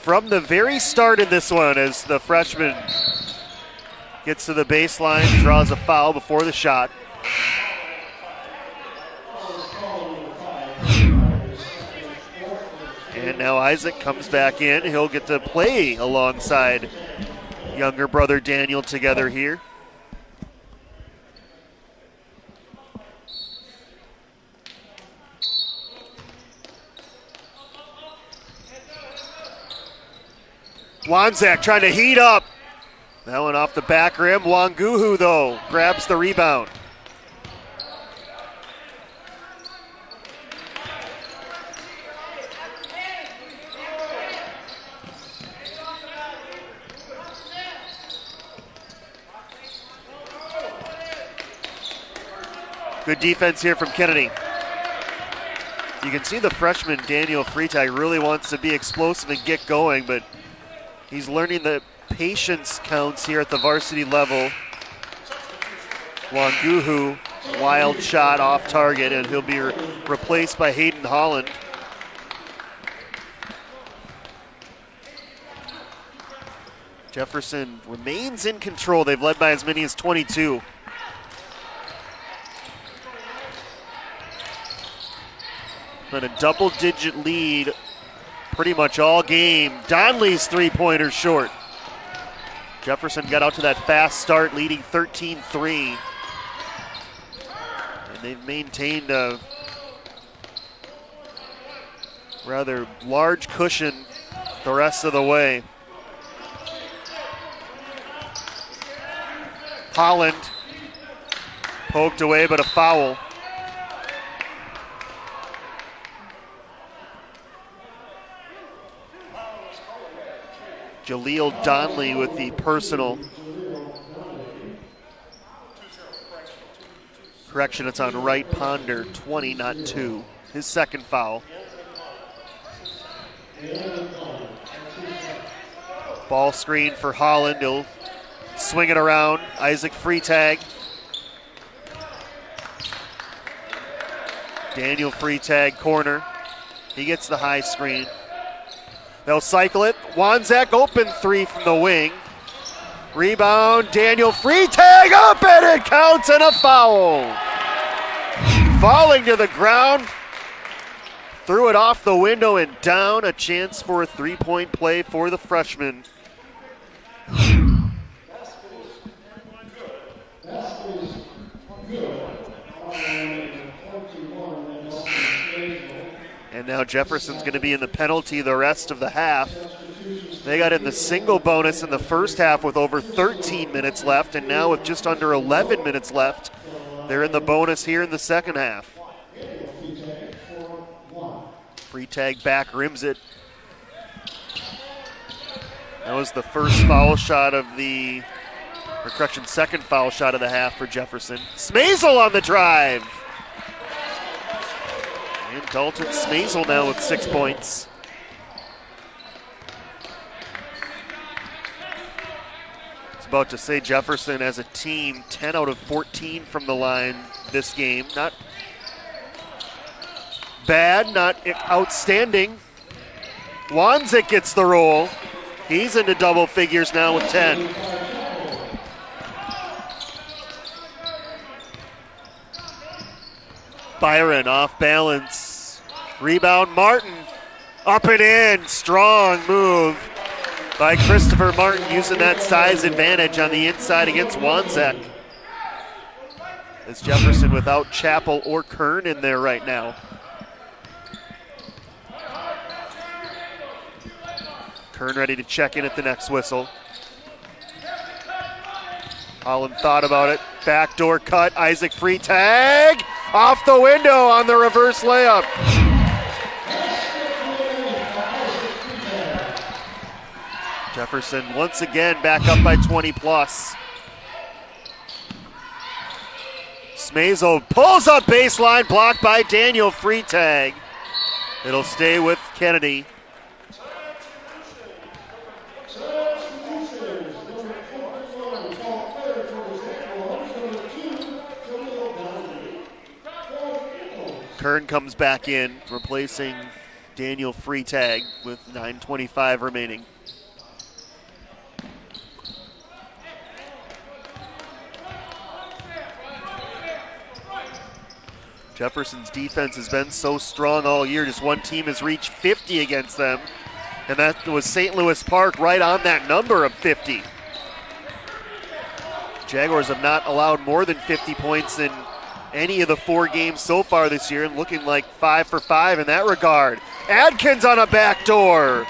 from the very start in this one as the freshman gets to the baseline, draws a foul before the shot. And now Isaac comes back in. He'll get to play alongside younger brother Daniel together here. Wanzek trying to heat up. That one off the back rim. Wanguhu, though, grabs the rebound. Good defense here from Kennedy. You can see the freshman Daniel Freitag really wants to be explosive and get going, but he's learning that patience counts here at the varsity level. Wanguhu, wild shot off target, and he'll be replaced by Hayden Holland. Jefferson remains in control. They've led by as many as 22. Been a double-digit lead pretty much all game. Donley's three-pointer short. Jefferson got out to that fast start, leading 13-3. And they've maintained a rather large cushion the rest of the way. Holland poked away, but a foul. Jaleel Donley with the personal. Correction, it's on right Ponder, 20, not 2. His second foul. Ball screen for Holland. He'll swing it around. Isaac Freitag. Daniel Freitag corner. He gets the high screen. They'll cycle it. Wanzek open three from the wing. Rebound, Daniel Freitag up, and it counts, and a foul. Falling to the ground. Threw it off the window and down. A chance for a three-point play for the freshman. And now Jefferson's going to be in the penalty the rest of the half. They got in the single bonus in the first half with over 13 minutes left, and now with just under 11 minutes left, they're in the bonus here in the second half. Freitag back rims it. That was the first foul shot of the, or correction, second foul shot of the half for Jefferson. Smazel on the drive. And Dalton Smazel now with 6 points. I was about to say Jefferson as a team, 10 out of 14 from the line this game. Not bad, not outstanding. Wanzek gets the roll. He's into double figures now with 10. Byron off balance. Rebound, Martin. Up and in. Strong move by Christopher Martin, using that size advantage on the inside against Wanzek. As Jefferson without Chappell or Kern in there right now. Kern ready to check in at the next whistle. Holland thought about it. Backdoor cut. Isaac Freitag off the window on the reverse layup. Jefferson once again back up by 20 plus. Smazel pulls up baseline, blocked by Daniel Freitag. It'll stay with Kennedy. Kern comes back in, replacing Daniel Freitag with 9:25 remaining. Jefferson's defense has been so strong all year. Just one team has reached 50 against them, and that was St. Louis Park, right on that number of 50. Jaguars have not allowed more than 50 points in any of the 4 games so far this year, and looking like 5 for 5 in that regard. Adkins on a backdoor.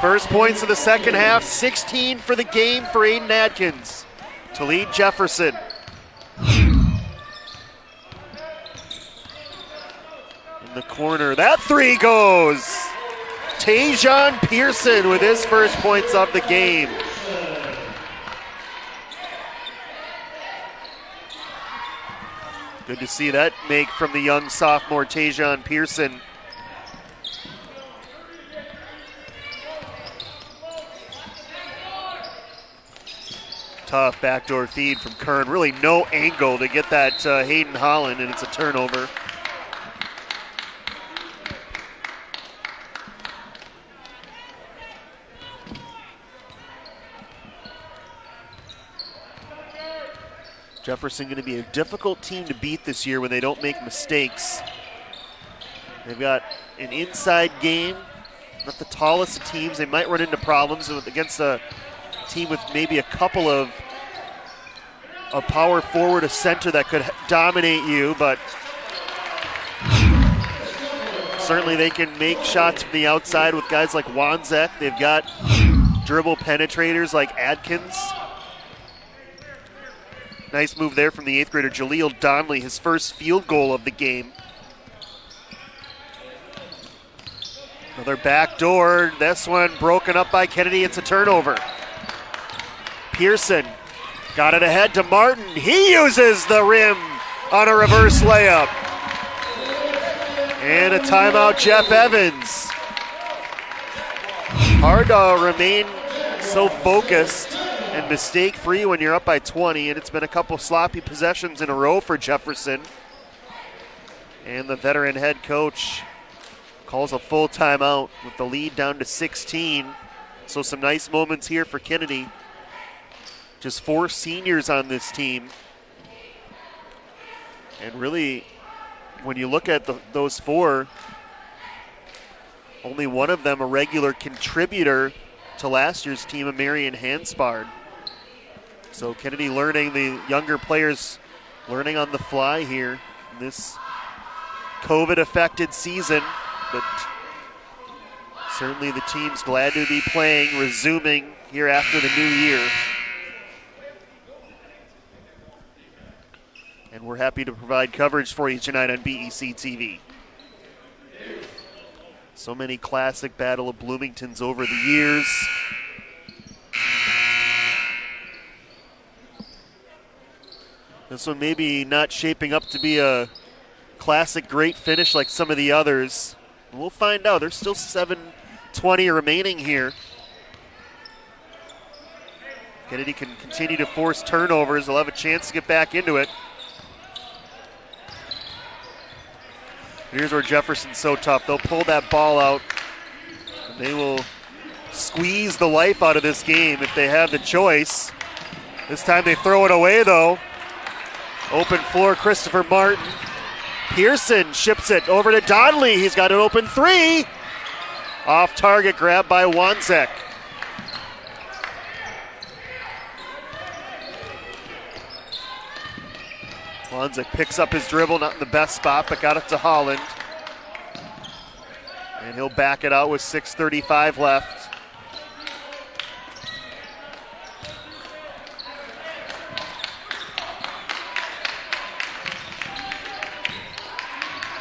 First points of the second half, 16 for the game for Aiden Adkins to lead Jefferson. In the corner, that three goes. Tajon Pearson with his first points of the game. Good to see that make from the young sophomore Tajon Pearson. Tough backdoor feed from Kern. Really no angle to get that Hayden Holland, and it's a turnover. Jefferson going to be a difficult team to beat this year when they don't make mistakes. They've got an inside game, not the tallest of teams. They might run into problems against a team with maybe a couple of a power forward, a center that could dominate you, but certainly they can make shots from the outside with guys like Wanzek. They've got dribble penetrators like Adkins. Nice move there from the 8th grader Jaleel Donnelly, his first field goal of the game. Another backdoor. This one broken up by Kennedy. It's a turnover. Pearson got it ahead to Martin. He uses the rim on a reverse layup. And a timeout, Jeff Evans. Hard to remain so focused and mistake-free when you're up by 20, and it's been a couple sloppy possessions in a row for Jefferson. And the veteran head coach calls a full timeout with the lead down to 16. So some nice moments here for Kennedy. Just 4 seniors on this team. And really, when you look at those 4, only one of them a regular contributor to last year's team of Marion Hanspard. So Kennedy learning, the younger players learning on the fly here in this COVID-affected season. But certainly the team's glad to be playing, resuming here after the new year. And we're happy to provide coverage for you tonight on BEC-TV. So many classic Battle of Bloomingtons over the years. This one maybe not shaping up to be a classic great finish like some of the others. We'll find out. There's still 7:20 remaining here. Kennedy can continue to force turnovers. They'll have a chance to get back into it. Here's where Jefferson's so tough. They'll pull that ball out, and they will squeeze the life out of this game if they have the choice. This time they throw it away, though. Open floor, Christopher Martin. Pearson ships it over to Donnelly. He's got an open 3. Off target grab by Wanzek. Wanzek picks up his dribble, not in the best spot, but got it to Holland. And he'll back it out with 6:35 left.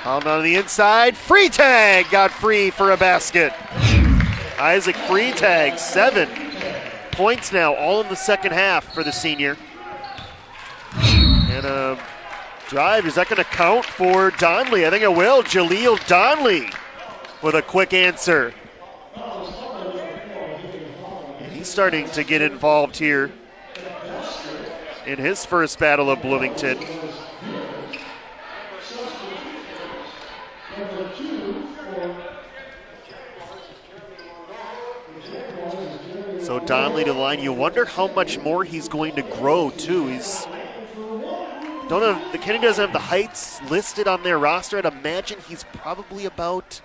Holland on the inside, Freitag got free for a basket. Isaac Freitag, 7 points now, all in the second half for the senior. And a drive, is that going to count for Donnelly? I think it will. Jaleel Donnelly with a quick answer. And he's starting to get involved here in his first Battle of Bloomington. So Donnelly to the line. You wonder how much more he's going to grow too. The Kennedy doesn't have the heights listed on their roster. I'd imagine he's probably about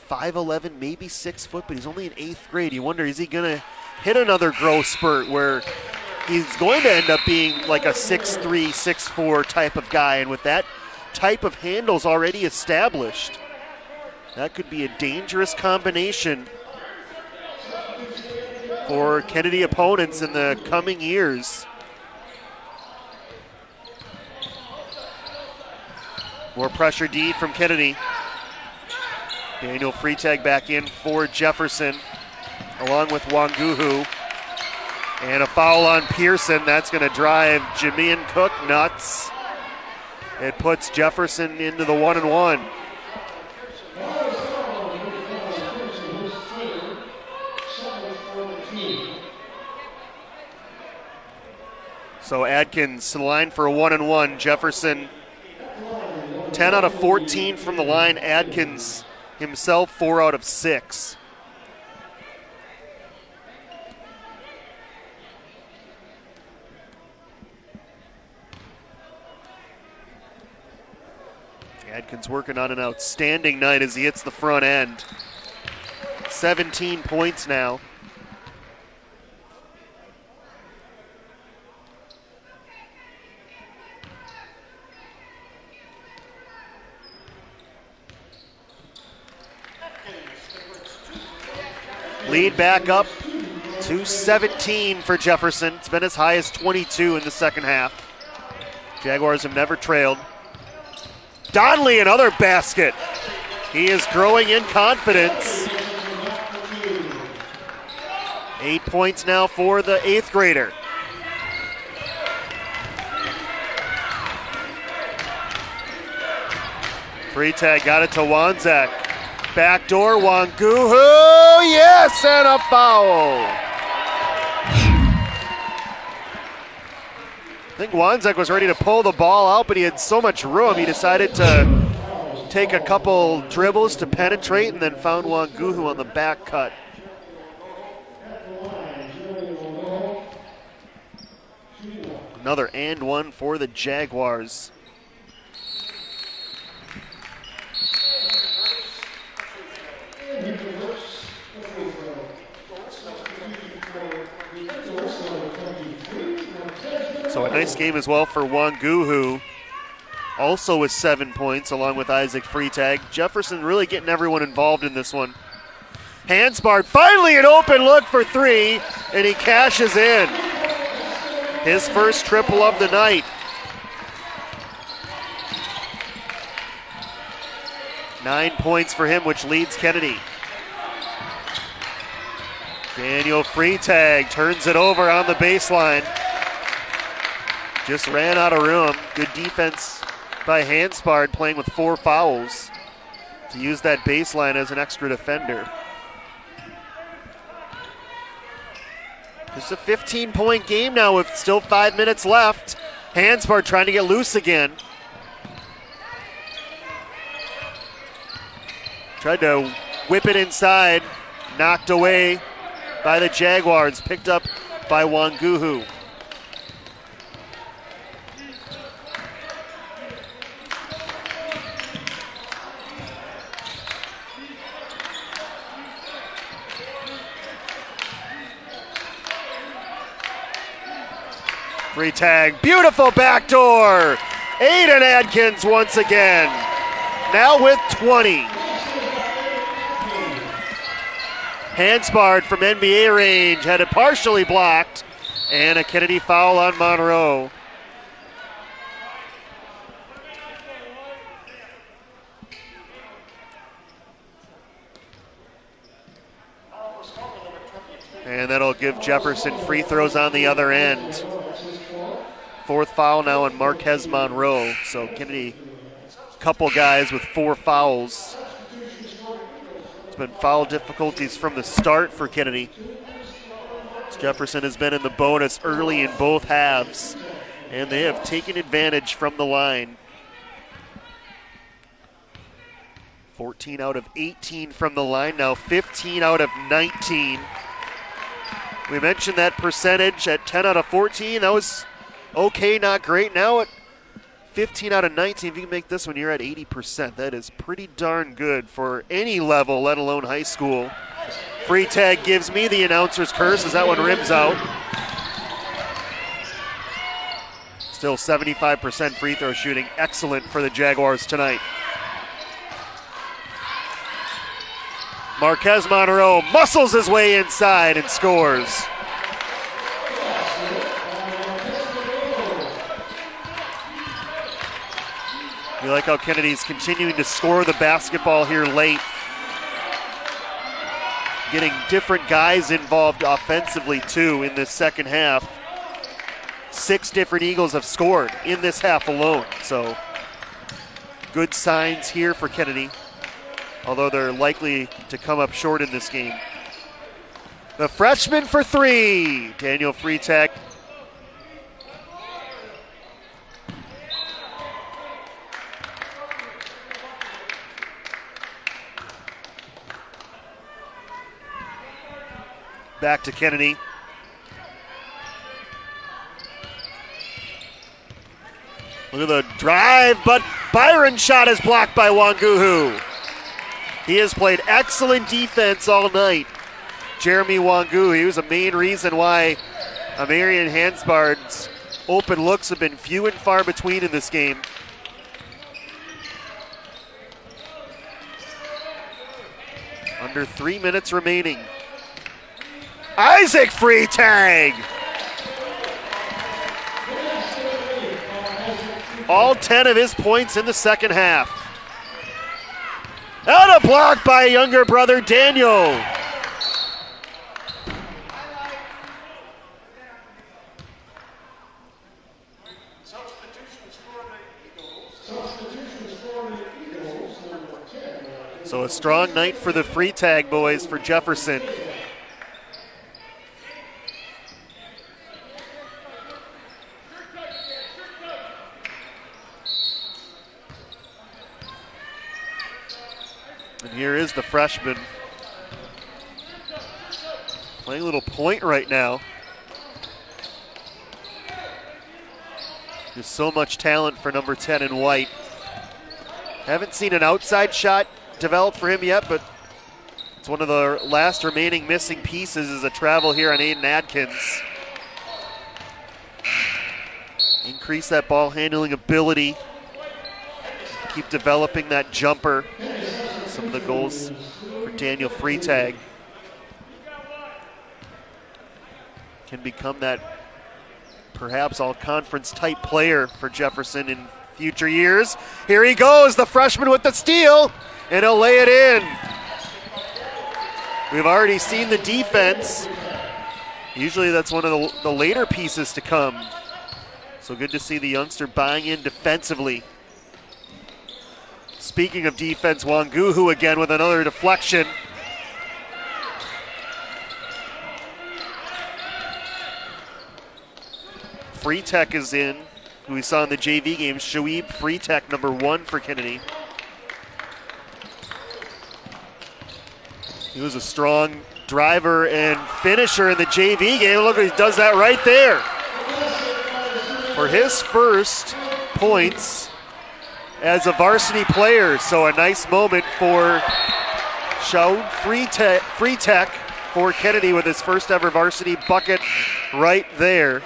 5'11", maybe 6 foot, but he's only in 8th grade. You wonder, is he going to hit another growth spurt where he's going to end up being like a 6'3", 6'4" type of guy, and with that type of handles already established, that could be a dangerous combination for Kennedy opponents in the coming years. More pressure D from Kennedy. Daniel Freitag back in for Jefferson, along with Wanguhu. And a foul on Pearson. That's going to drive Jamian Cook nuts. It puts Jefferson into the 1-and-1. So Adkins to the line for a 1-and-1. Jefferson 10 out of 14 from the line. Adkins himself 4 out of 6. Adkins working on an outstanding night as he hits the front end. 17 points now. Lead back up to 17 for Jefferson. It's been as high as 22 in the second half. Jaguars have never trailed. Donnelly, another basket. He is growing in confidence. 8 points now for the 8th grader. Freitag got it to Wanzek. Backdoor, Wanguhu, yes, and a foul. I think Wanzek was ready to pull the ball out, but he had so much room, he decided to take a couple dribbles to penetrate and then found Wanguhu on the back cut. Another and one for the Jaguars. So a nice game as well for Wanguhu, also with 7 points along with Isaac Freitag. Jefferson really getting everyone involved in this one. Hansbard, finally an open look for three, and he cashes in. His first triple of the night. Nine points for him, which leads Kennedy. Daniel Freitag turns it over on the baseline. Just ran out of room. Good defense by Hansbard, playing with 4 fouls to use that baseline as an extra defender. Just a 15-point game now with still 5 minutes left. Hansbard trying to get loose again. Tried to whip it inside, knocked away by the Jaguars, picked up by Wanguhu. Freitag, beautiful backdoor. Aiden Adkins once again, now with 20. Hansbard from NBA range had it partially blocked, and a Kennedy foul on Monroe. And that'll give Jefferson free throws on the other end. 4th foul now on Marquez Monroe. So Kennedy, couple guys with 4 fouls. It's been foul difficulties from the start for Kennedy. Jefferson has been in the bonus early in both halves, and they have taken advantage from the line. 14 out of 18 from the line, now 15 out of 19. We mentioned that percentage at 10 out of 14. That was okay, not great. Now at 15 out of 19, if you can make this one, you're at 80%. That is pretty darn good for any level, let alone high school. Freitag gives me the announcer's curse as that one rims out. Still 75% free throw shooting. Excellent for the Jaguars tonight. Marquez Monroe muscles his way inside and scores. We like how Kennedy's continuing to score the basketball here late. Getting different guys involved offensively too in this second half. 6 different Eagles have scored in this half alone. So good signs here for Kennedy, although they're likely to come up short in this game. The freshman for 3, Daniel Freitag. Back to Kennedy. Look at the drive, but Byron's shot is blocked by Wanguhu. He has played excellent defense all night. Jeremy Wanguhu, he was a main reason why Amarian Hansbard's open looks have been few and far between in this game. Under 3 minutes remaining. Isaac Freitag! All 10 of his points in the second half. And a block by younger brother Daniel. So a strong night for the Freitag boys for Jefferson. is the freshman. Playing a little point right now. There's so much talent for number 10 in white. Haven't seen an outside shot develop for him yet, but it's one of the last remaining missing pieces is a travel here on Aiden Adkins. Increase that ball handling ability. Keep developing that jumper. Some of the goals for Daniel Freitag. Can become that perhaps all-conference type player for Jefferson in future years. Here he goes, the freshman with the steal, and he'll lay it in. We've already seen the defense. Usually that's one of the later pieces to come. So good to see the youngster buying in defensively. Speaking of defense, Wanguhu again with another deflection. Freitag is in, who we saw in the JV game. Shoaib Freitag, number 1 for Kennedy. He was a strong driver and finisher in the JV game. Look, he does that right there. For his first points as a varsity player. So a nice moment for Shoaib Freitag for Kennedy with his first ever varsity bucket right there.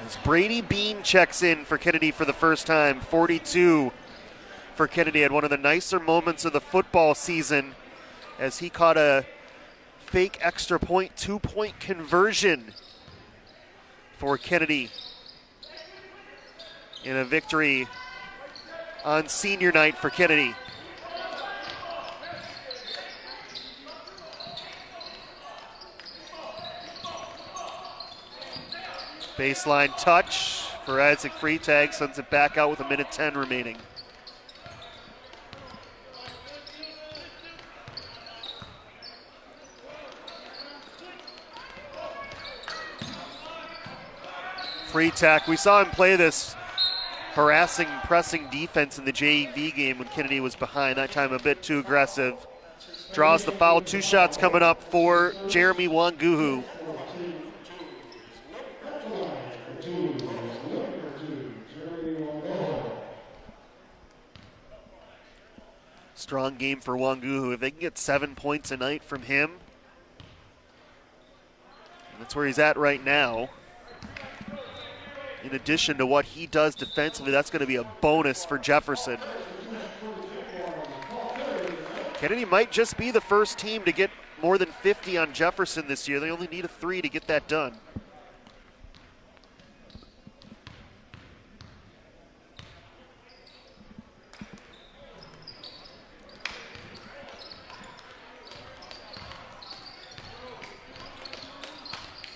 As Brady Bean checks in for Kennedy for the first time, 42 for Kennedy. Had one of the nicer moments of the football season as he caught a fake extra point, 2-point conversion for Kennedy in a victory on senior night for Kennedy. Baseline touch for Isaac Freitag, sends it back out with 1:10 remaining. Freitag, we saw him play this harassing, pressing defense in the JV game when Kennedy was behind, that time a bit too aggressive. Draws the foul, 2 shots coming up for Jeremy Wanguhu. Strong game for Wanguhu. If they can get 7 points a night from him, that's where he's at right now. In addition to what he does defensively, that's going to be a bonus for Jefferson. Kennedy might just be the first team to get more than 50 on Jefferson this year. They only need a 3 to get that done.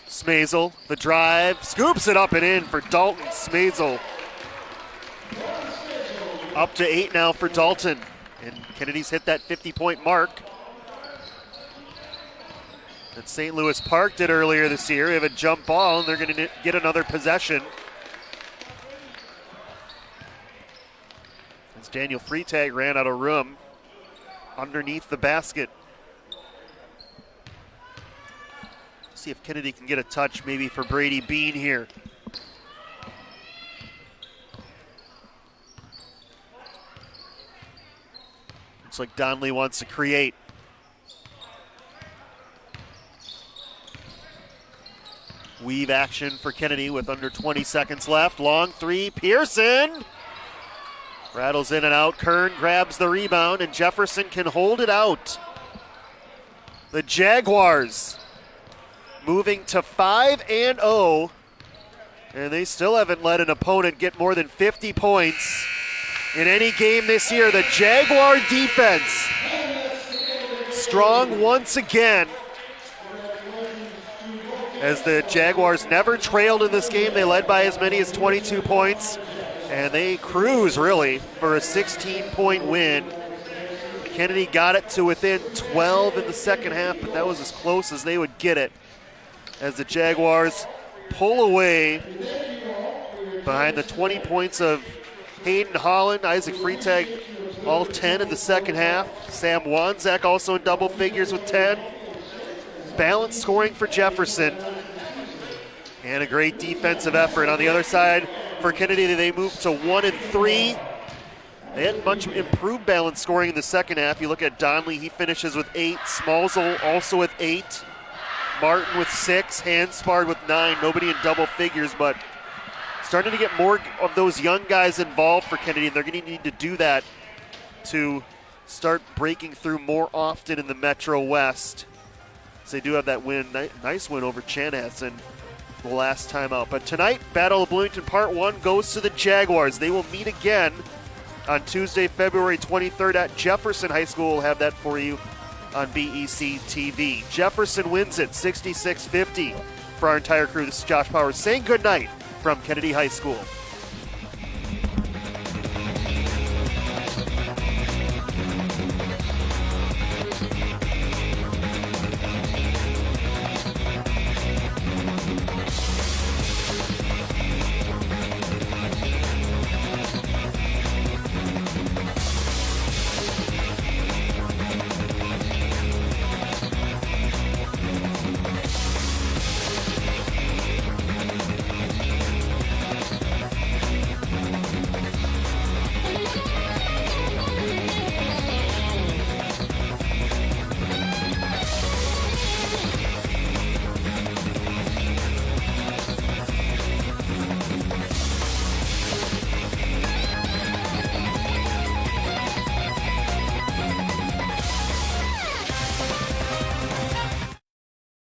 Smazel, the drive, scoops it up and in for Dalton Smazel. Up to 8 now for Dalton. And Kennedy's hit that 50-point mark that St. Louis Park did earlier this year. They have a jump ball, and they're going to get another possession. As Daniel Freitag ran out of room underneath the basket. See if Kennedy can get a touch maybe for Brady Bean here. Looks like Donnelly wants to create. Weave action for Kennedy with under 20 seconds left. Long 3, Pearson. Rattles in and out. Kern grabs the rebound, and Jefferson can hold it out. The Jaguars moving to 5-0, and they still haven't let an opponent get more than 50 points in any game this year. The Jaguar defense strong once again, as the Jaguars never trailed in this game. They led by as many as 22 points, and they cruise really for a 16-point win. Kennedy got it to within 12 in the second half, but that was as close as they would get it, as the Jaguars pull away behind the 20 points of Hayden Holland, Isaac Freitag, all 10 in the second half. Sam Wanzak also in double figures with 10. Balanced scoring for Jefferson. And a great defensive effort. On the other side for Kennedy, they moved to 1 and 3. They had much improved balance scoring in the second half. You look at Donley, he finishes with 8. Smalzel also with 8. Martin with 6. Hanspard with 9. Nobody in double figures, but starting to get more of those young guys involved for Kennedy, and they're going to need to do that to start breaking through more often in the Metro West. So they do have that win, nice win over Chanhassen the last time out. But tonight, Battle of Bloomington Part 1 goes to the Jaguars. They will meet again on Tuesday, February 23rd at Jefferson High School. We'll have that for you on BEC-TV. Jefferson wins it 66-50 for our entire crew. This is Josh Powers saying good night from Kennedy High School.